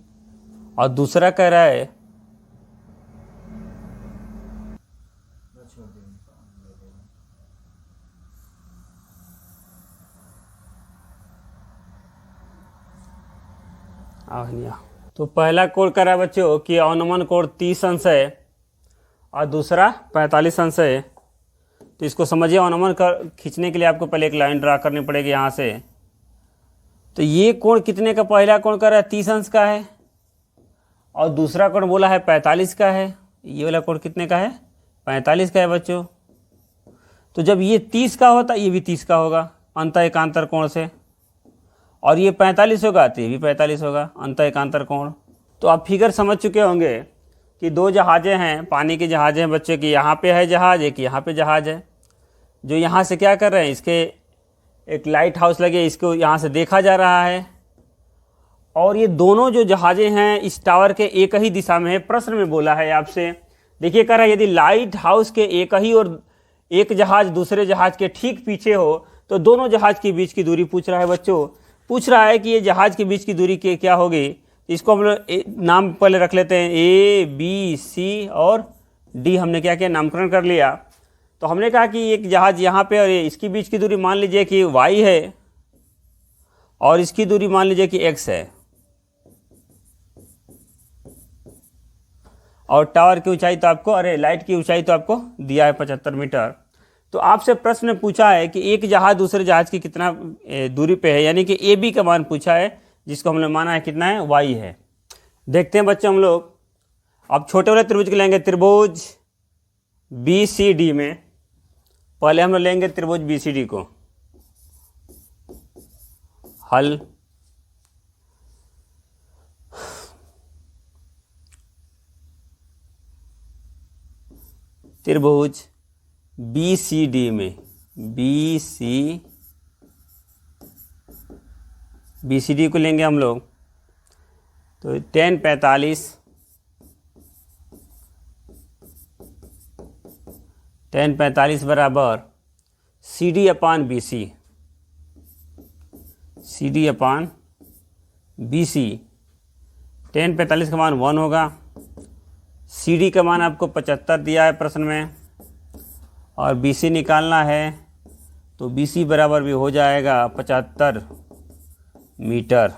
और दूसरा कह रहा है तो पहला कोण कह रहा है बच्चों कि अनुमान कोण 30 अंश है और दूसरा 45 अंश है। तो इसको समझिए, अनुमान खींचने के लिए आपको पहले एक लाइन ड्रा करनी पड़ेगी यहाँ से। तो ये कोण कितने का, पहला कोण कह रहा है 30 अंश का है और दूसरा कोण बोला है 45 का है। ये वाला कोण कितने का है, 45 का है बच्चों। तो जब ये 30 का होता ये भी 30 का होगा अंत एकांतर कोण से, और ये 45 होगा तो ये भी 45 होगा अंत एकांतर कोण। तो आप फिगर समझ चुके होंगे कि दो जहाज़ें हैं, पानी के जहाज़ हैं बच्चे की, यहाँ पे है जहाज़, एक यहाँ पे जहाज़ है। जो यहाँ से क्या कर रहे हैं, इसके एक लाइट हाउस लगे, इसको यहाँ से देखा जा रहा है। और ये दोनों जो जहाज़ें हैं इस टावर के एक ही दिशा में है। प्रश्न में बोला है आपसे, देखिए कह रहा है यदि लाइट हाउस के एक ही और एक जहाज़ दूसरे जहाज़ के ठीक पीछे हो तो दोनों जहाज़ के बीच की दूरी पूछ रहा है बच्चों। पूछ रहा है कि ये जहाज़ के बीच की दूरी के क्या होगी। इसको हम लोग नाम पहले रख लेते हैं, ए बी सी और डी। हमने क्या किया, नामकरण कर लिया। तो हमने कहा कि एक जहाज़ यहाँ पे और इसकी बीच की दूरी मान लीजिए कि y है और इसकी दूरी मान लीजिए कि x है, और टावर की ऊंचाई तो आपको, लाइट की ऊंचाई तो आपको दिया है 75 मीटर। तो आपसे प्रश्न में पूछा है कि एक जहाज़ दूसरे जहाज़ की कितना दूरी पे है, यानी कि ए बी का मान पूछा है, जिसको हमने माना है कितना है, y है। देखते हैं बच्चे हम लोग। अब छोटे वाले त्रिभुज के लेंगे, त्रिभुज बी सी डी में पहले हम लोग लेंगे त्रिभुज बी सी डी को हल। त्रिभुज बी सी डी में बी सी डी को लेंगे हम लोग। तो tan 45 बराबर सी डी अपान बी सी, सी डी अपान बी सी। tan 45 का मान 1 होगा, सी डी का मान आपको 75 दिया है प्रश्न में, और बी सी निकालना है। तो बी सी बराबर भी हो जाएगा 75 मीटर।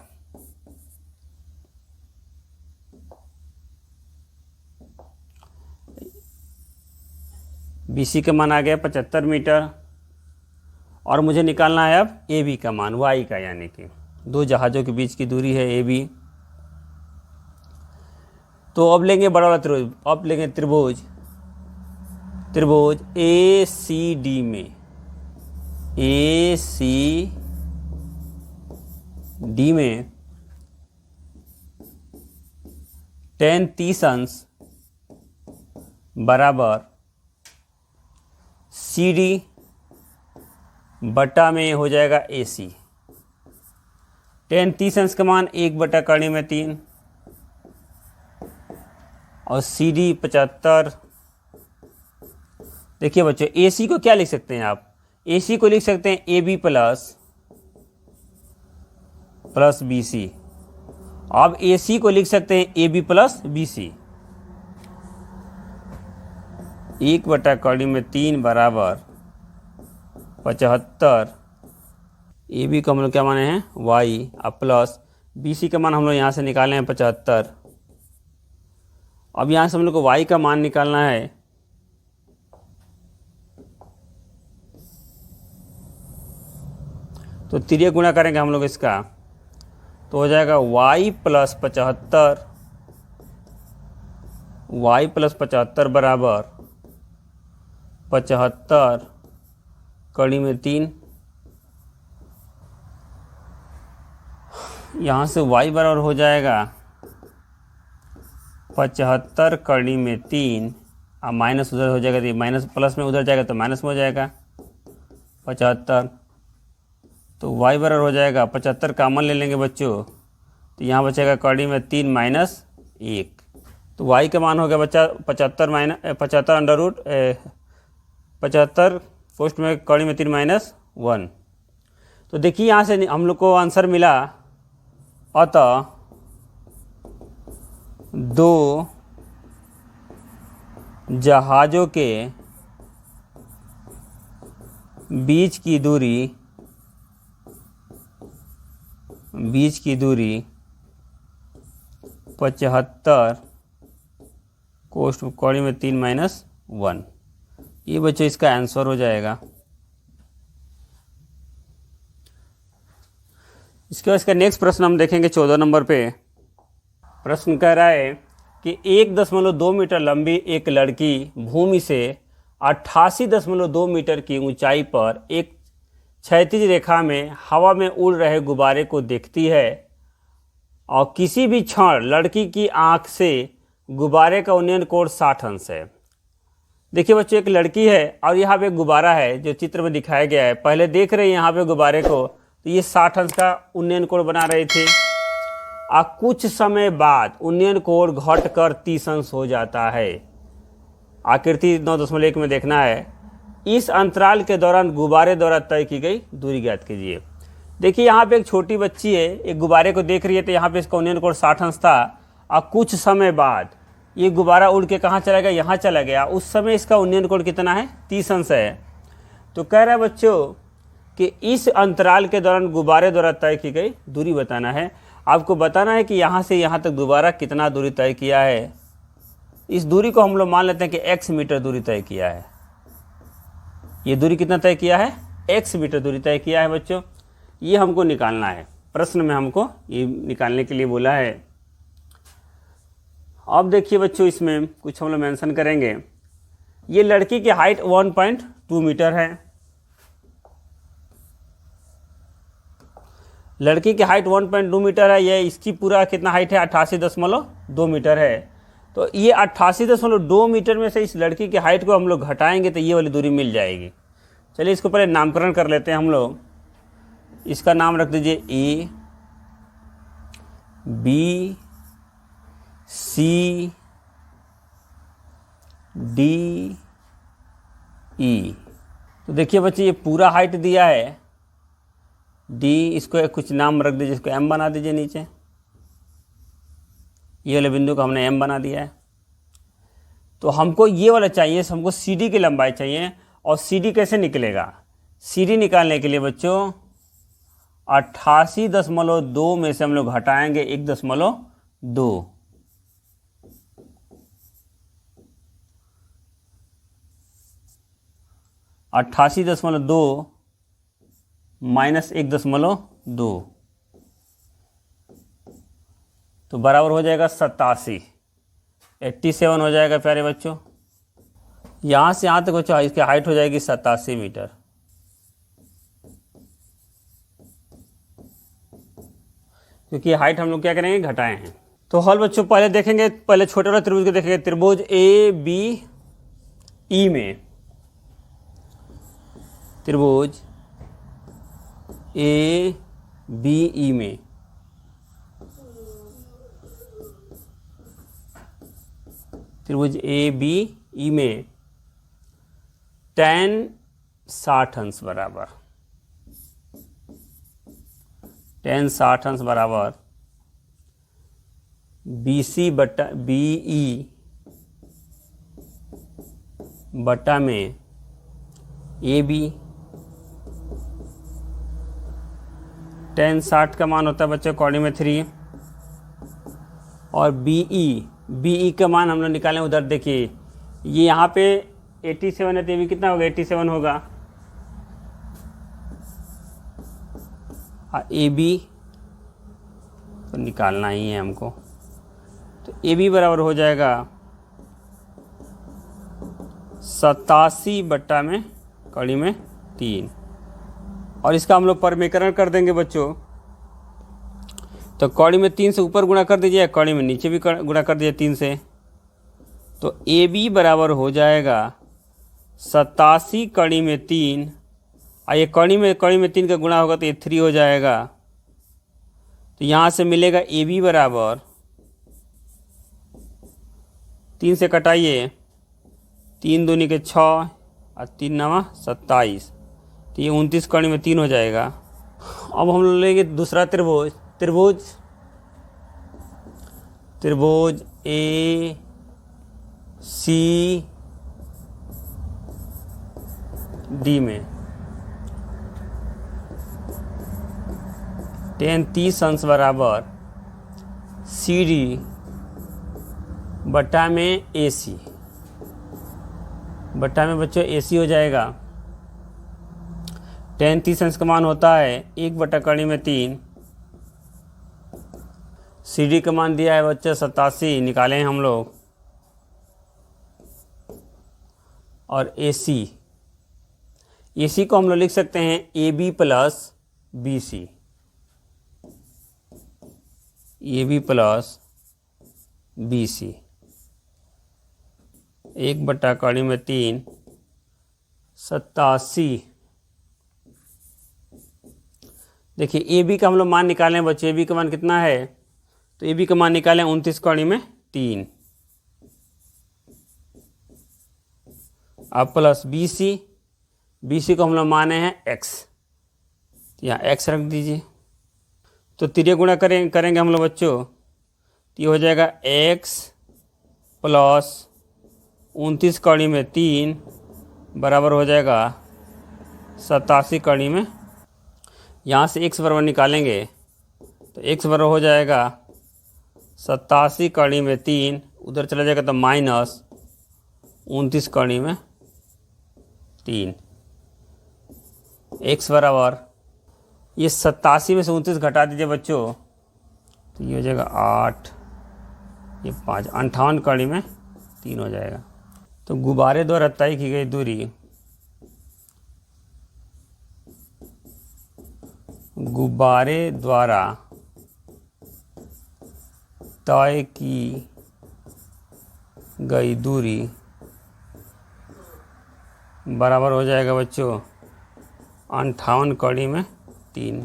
बी सी का मान आ गया 75 मीटर, और मुझे निकालना है अब ए बी का मान, वाई का, यानी कि दो जहाज़ों के बीच की दूरी है ए बी। तो अब लेंगे बड़ा वाला त्रिभुज, अब लेंगे त्रिभुज ए सी डी में, ए सी डी में tan 30 अंश बराबर सी डी बटा में हो जाएगा ए सी। tan 30 अंश का मान 1/3 और सी डी 75। देखिए बच्चों, ए सी को क्या लिख सकते हैं आप, ए सी को लिख सकते हैं A B plus B C. अब ए सी को लिख सकते हैं A B plus B C. 1/3 बराबर 75। ए बी का हम लोग क्या माने हैं, वाई, अब प्लस बी सी का मान हम लोग यहाँ से निकाले हैं 75। अब यहाँ से हम लोग को वाई का मान निकालना है। तो तिर्यक गुणा करेंगे हम लोग इसका, तो हो जाएगा y प्लस 75, y प्लस 75 बराबर 75 कड़ी में 3 यहाँ से y बराबर हो जाएगा 75 कड़ी में 3, अब माइनस उधर हो जाएगा तो माइनस प्लस में उधर जाएगा तो माइनस में हो जाएगा 75, तो y बराबर हो जाएगा 75 कॉमन ले लेंगे बच्चों, तो यहाँ बचेगा कड़ी में 3 माइनस 1, तो y का मान हो गया बच्चा 75 माइनस 75 अंडर रूट 75 पोस्ट में कड़ी में 3 माइनस 1। तो देखिए यहाँ से हम लोग को आंसर मिला, अतः 2 जहाज़ों के बीच की दूरी 75 कोष्ठ कौड़ी में 3 माइनस 1। ये बच्चों इसका आंसर हो जाएगा। इसके बाद इसका नेक्स्ट प्रश्न हम देखेंगे 14 नंबर पे। प्रश्न कह रहा है कि 1.2 मीटर लंबी एक लड़की भूमि से 88.2 मीटर की ऊंचाई पर एक क्षैतिज रेखा में हवा में उड़ रहे गुब्बारे को देखती है और किसी भी क्षण लड़की की आंख से गुब्बारे का उन्नयन कोण 60 अंश है। देखिए बच्चों, एक लड़की है और यहाँ पे गुब्बारा है जो चित्र में दिखाया गया है। पहले देख रहे हैं यहाँ पे गुब्बारे को, तो ये 60 अंश का उन्नयन कोण बना रहे थे और कुछ समय बाद उन्नयन कोण घटकर 30 अंश हो जाता है। आकृति 9.1 में देखना है। इस अंतराल के दौरान गुब्बारे द्वारा तय की गई दूरी ज्ञात कीजिए। देखिए यहाँ पे एक छोटी बच्ची है, एक गुब्बारे को देख रही है, तो यहाँ पे इसका उन्नयन कोण 60 अंश था और कुछ समय बाद ये गुब्बारा उड़ के कहाँ चला गया, यहाँ चला गया। उस समय इसका उन्नयन कोण कितना है, 30 अंश है। तो कह रहा है बच्चों कि इस अंतराल के दौरान गुब्बारे द्वारा तय की गई दूरी बताना है। आपको बताना है कि यहाँ से यहाँ तक गुब्बारा कितना दूरी तय किया है। इस दूरी को हम लोग मान लेते हैं कि x मीटर दूरी तय किया है। ये दूरी कितना तय किया है, x मीटर दूरी तय किया है बच्चों। ये हमको निकालना है, प्रश्न में हमको ये निकालने के लिए बोला है। अब देखिए बच्चों, इसमें कुछ हम लोग मेंशन करेंगे। ये लड़की की हाइट 1.2 मीटर है। लड़की की हाइट 1.2 मीटर है। ये इसकी पूरा कितना हाइट है, 88.2 मीटर है। तो ये 88.2 मीटर में से इस लड़की की हाइट को हम लोग घटाएंगे तो ये वाली दूरी मिल जाएगी। चलिए इसको पहले नामकरण कर लेते हैं हम लोग। इसका नाम रख दीजिए A, B, C, D, E। तो देखिए बच्चे, ये पूरा हाइट दिया है D, इसको कुछ नाम रख दीजिए, इसको M बना दीजिए नीचे। ये वाले बिंदु को हमने M बना दिया है। तो हमको ये वाला चाहिए, हमको CD की लंबाई चाहिए। और CD कैसे निकलेगा, CD निकालने के लिए बच्चों 88.2 में से हम लोग घटाएंगे 1.2। 88.2 माइनस 1.2 तो बराबर हो जाएगा 87, 87 हो जाएगा प्यारे बच्चों। यहाँ से यहाँ तक बच्चों इसकी हाइट हो जाएगी 87 मीटर। क्योंकि हाइट हम लोग क्या करेंगे, घटाए हैं। तो हल बच्चों पहले देखेंगे, पहले छोटे वाले त्रिभुज को देखेंगे। त्रिभुज ABE में, त्रिभुज ABE में त्रिभुज ABE में tan 60 अंश बराबर tan 60 अंश बराबर BC बटा BE बटा में AB। tan 60 का मान होता है बच्चों कॉर्डी में 3 और BE का मान हम लोग निकालें। उधर देखिए ये यहाँ पे 87 है तो ये भी कितना होगा, 87 होगा। AB तो निकालना ही है हमको, तो AB बराबर हो जाएगा 87 बट्टा में कड़ी में 3। और इसका हम लोग परमीकरण कर देंगे बच्चों। तो कौड़ी में 3 से ऊपर गुणा कर दीजिए, कौड़ी में नीचे भी गुणा कर दीजिए 3 से। तो ए बी बराबर हो जाएगा 87 कड़ी में 3, और ये कड़ी में 3 का गुणा होगा तो ये 3 हो जाएगा। तो यहाँ से मिलेगा ए बी बराबर 3 से कटाइए, 3 दूनी के 6 और 3 नवा 27, तो ये 29 कड़ी में 3 हो जाएगा। अब हम लोग लेंगे दूसरा त्रिभुज। त्रिभुज ए सी डी में 10 30 अंश बराबर सी डी बटा में ए सी, बटा में बच्चों ए सी हो जाएगा। 10 30 अंश का मान होता है 1 बटा कड़ी में 3। सी डी का मान दिया है बच्चों 87, निकाले हैं हम लोग। और ए सी को हम लोग लिख सकते हैं A B plus B C, A B plus B C, 1 बटा कड़ी में 3 87। देखिए ए बी का हम लोग मान निकालें बच्चे, ए बी का मान कितना है, तो ए बी का मान निकालें 29 कड़ी में 3, अब प्लस बी सी को हम लोग माने हैं x, यहाँ x रख दीजिए। तो तिर्य गुणा करेंगे हम लोग बच्चों, तो ये हो जाएगा x प्लस 29 कड़ी में 3 बराबर हो जाएगा 87 कड़ी में, यहाँ से x बराबर निकालेंगे तो x बराबर हो जाएगा 87 कड़ी में 3, उधर चला जाएगा तो माइनस 29 कड़ी में 3, x बराबर ये 87 में से 29 घटा दीजिए बच्चों, तो ये हो जाएगा 8, ये 5, 58 कड़ी में 3 हो जाएगा। तो गुब्बारे द्वारा तय की गई दूरी, गुब्बारे द्वारा तय की गई दूरी बराबर हो जाएगा बच्चों 58 कड़ी में 3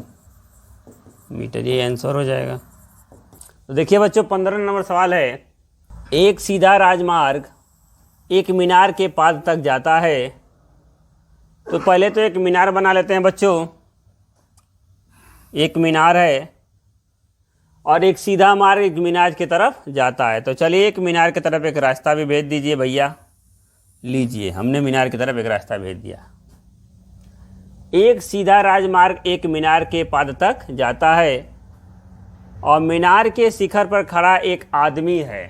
मीटर, ये आंसर हो जाएगा। तो देखिए बच्चों 15 नंबर सवाल है, एक सीधा राजमार्ग एक मीनार के पाद तक जाता है। तो पहले तो एक मीनार बना लेते हैं बच्चों, एक मीनार है और एक सीधा मार्ग एक मीनार की तरफ जाता है। तो चलिए एक मीनार की तरफ एक रास्ता भी भेज दीजिए भैया, लीजिए हमने मीनार की तरफ एक रास्ता भेज दिया। एक सीधा राजमार्ग एक मीनार के पाद तक जाता है और मीनार के शिखर पर खड़ा एक आदमी है।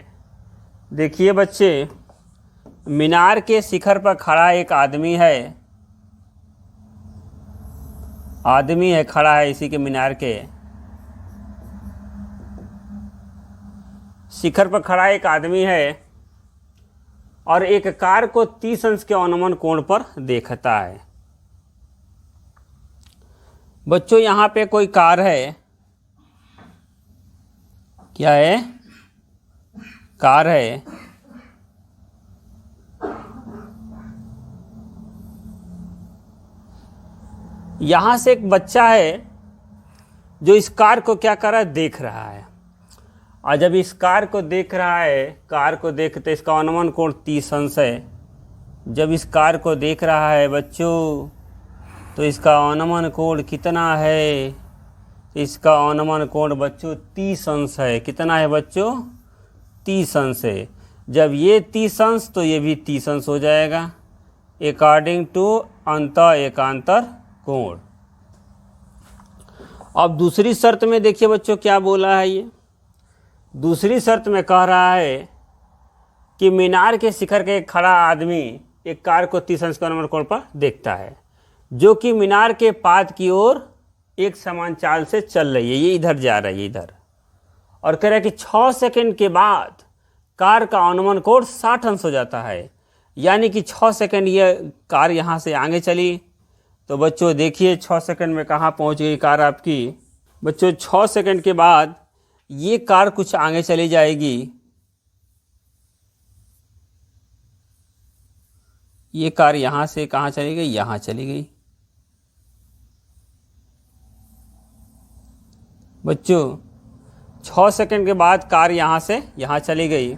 देखिए बच्चे, मीनार के शिखर पर खड़ा एक आदमी है, खड़ा है इसी के मीनार के शिखर पर खड़ा एक आदमी है और एक कार को 30 अंश के अनुमान कोण पर देखता है। बच्चों यहाँ पे कोई कार है, क्या है, कार है। यहाँ से एक बच्चा है जो इस कार को क्या कर रहा है, देख रहा है। और जब इस कार को देख रहा है, कार को देखते इसका अनुमान कोण 30 अंश है। जब इस कार को देख रहा है बच्चों तो इसका अनुमान कोण कितना है, इसका अनुमान कोण बच्चों 30 अंश है। कितना है बच्चों, 30 अंश है। जब ये 30 अंश तो ये भी 30 अंश हो जाएगा अकॉर्डिंग टू अंतः एकांतर कोण। अब दूसरी शर्त में देखिए बच्चों क्या बोला है, ये दूसरी शर्त में कह रहा है कि मीनार के शिखर के एक खड़ा आदमी एक कार को 30 अंश के अनुमान कोण पर देखता है, जो कि मीनार के पाद की ओर एक समान चाल से चल रही है। ये इधर जा रही है इधर, और कह रहा है कि 6 सेकंड के बाद कार का अनुमान कोण 60 अंश हो जाता है। यानी कि 6 सेकंड ये कार यहाँ से आगे चली। तो बच्चों देखिए 6 सेकंड में कहाँ पहुँच गई कार आपकी। बच्चों 6 सेकंड के बाद ये कार कुछ आगे चली जाएगी, ये कार यहां से कहाँ चली गई, यहां चली गई। बच्चों 6 सेकंड के बाद कार यहां से यहां चली गई,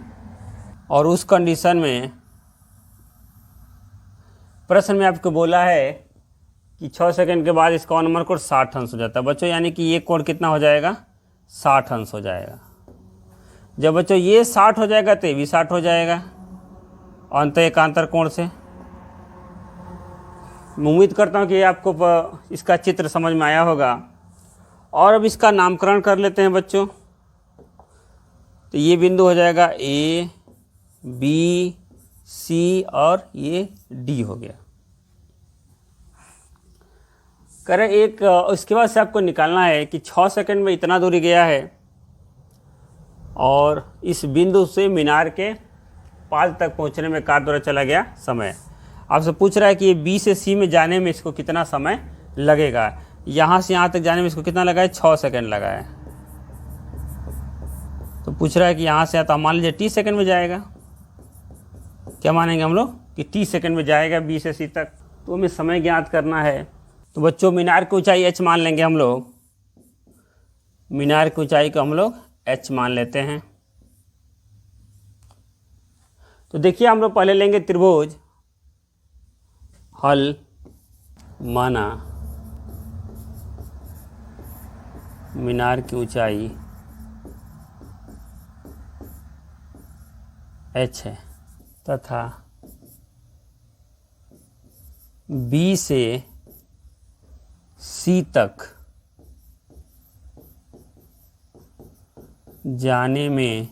और उस कंडीशन में प्रश्न में आपको बोला है कि 6 सेकंड के बाद इस कौन नंबर कोण 60 अंश हो जाता है बच्चों, यानी कि ये कोण कितना हो जाएगा, 60 अंश हो जाएगा। जब बच्चों ये 60 हो जाएगा तो ये भी 60 हो जाएगा अंत एकांतर कोण से। मैं उम्मीद करता हूँ कि आपको इसका चित्र समझ में आया होगा। और अब इसका नामकरण कर लेते हैं बच्चों। तो ये बिंदु हो जाएगा ए, बी, सी और ये डी हो गया। करें एक उसके बाद से आपको निकालना है कि 6 सेकंड में इतना दूरी गया है और इस बिंदु से मीनार के पाल तक पहुंचने में कार द्वारा चला गया समय। आपसे पूछ रहा है कि ये बी से सी में जाने में इसको कितना समय लगेगा। यहाँ से यहाँ तक जाने में इसको कितना लगा है, 6 सेकंड लगा है। तो पूछ रहा है कि यहाँ से आता, मान लीजिए टी सेकंड में जाएगा। क्या मानेंगे हम लोग कि टी सेकंड में जाएगा बी से सी तक। तो हमें समय ज्ञात करना है। तो बच्चों मीनार की ऊंचाई h मान लेंगे हम लोग। मीनार की ऊंचाई को हम लोग h मान लेते हैं। तो देखिए हम लोग पहले लेंगे त्रिभुज। हल माना मीनार की ऊंचाई h है तथा B से C तक जाने में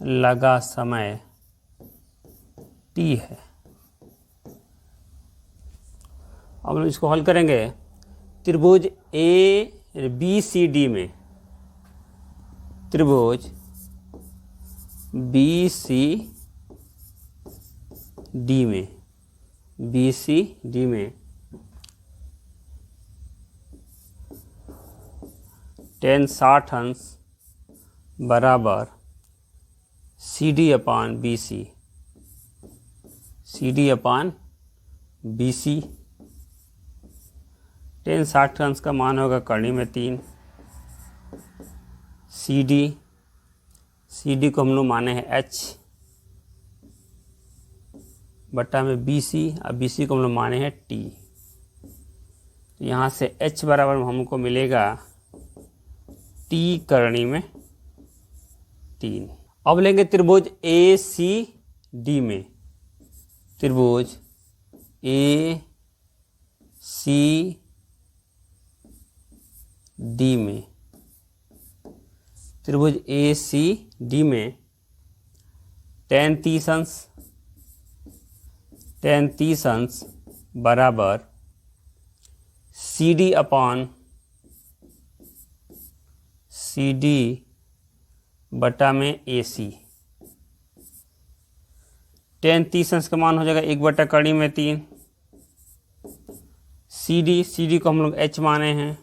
लगा समय t है। अब हम इसको हल करेंगे। त्रिभुज ए बी सी डी में, त्रिभुज बी सी डी में, बी सी डी में tan 60 अंश बराबर सी डी अपान बी सी, सी डी अपान बी सी। tan 60 अंश का मान होगा कड़ी में 3। सी डी को हम लोग माने हैं h बट्टा में बी सी, और बी सी को हम लोग माने हैं t। तो यहाँ से h बराबर हमको मिलेगा t करणी में 3। अब लेंगे त्रिभुज ए सी डी में, त्रिभुज ए सी डी में, त्रिभुज ए सी डी में tan 30 अंश बराबर सी डी अपान सी डी बटा में ए सी। tan 30 अंश का मान हो जाएगा 1 बटा कड़ी में 3। सी डी को हम लोग h माने हैं।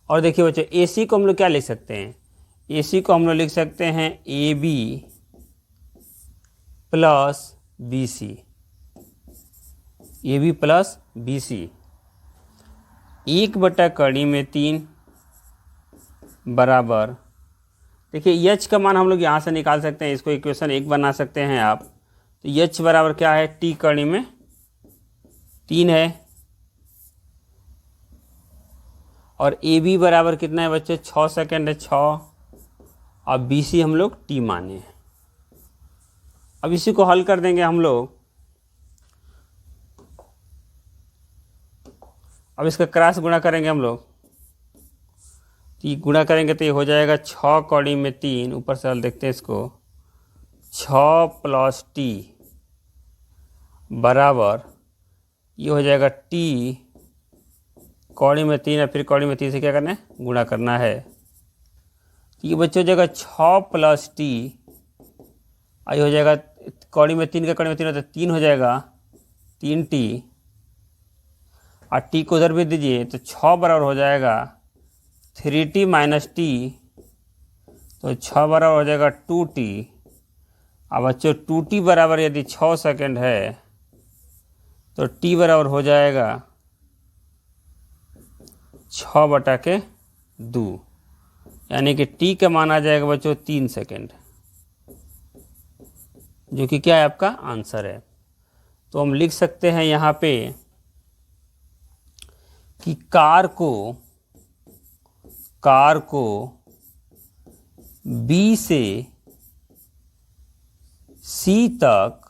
और देखिए बच्चों ए सी को हम लोग क्या लिख सकते हैं, ए सी को हम लोग लिख सकते हैं A B plus B C, A B plus B C. 1 बटा कड़ी में 3 बराबर, देखिए h का मान हम लोग यहाँ से निकाल सकते हैं, इसको इक्वेशन 1 बना सकते हैं आप। तो h बराबर क्या है, t कड़ी में 3 है। और ए बी बराबर कितना है बच्चे, 6 सेकंड है, 6। और बी सी हम लोग t माने हैं। अब इसी को हल कर देंगे हम लोग। अब इसका क्रॉस गुणा करेंगे हम लोग। गुणा करेंगे तो ये हो जाएगा 6 कौड़ी में 3, ऊपर से हल देखते हैं इसको, 6 प्लस टी बराबर ये हो जाएगा टी कौड़ी में 3 है, फिर कौड़ी में 3 से क्या करना है, गुणा करना है। तो ये बच्चों हो जाएगा 6 प्लस टी, आई हो जाएगा कौड़ी में 3 का कौड़ी में 3 होता है 3 हो जाएगा 3t, और टी को उधर भी दीजिए तो 6 बराबर हो जाएगा 3t माइनस टी, तो 6 बराबर हो जाएगा 2t। अब बच्चों 2t बराबर यदि 6 सेकंड है तो t बराबर हो जाएगा 6/2, यानी कि t का मान आ जाएगा बच्चों 3 सेकंड, जो कि क्या है आपका आंसर है। तो हम लिख सकते हैं यहाँ पे कि कार को B से C तक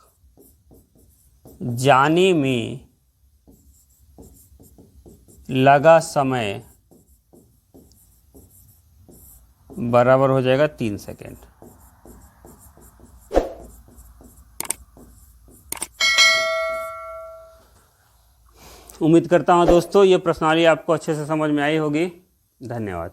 जाने में लगा समय बराबर हो जाएगा 3 सेकेंड। उम्मीद करता हूं दोस्तों ये प्रश्नावली आपको अच्छे से समझ में आई होगी। धन्यवाद।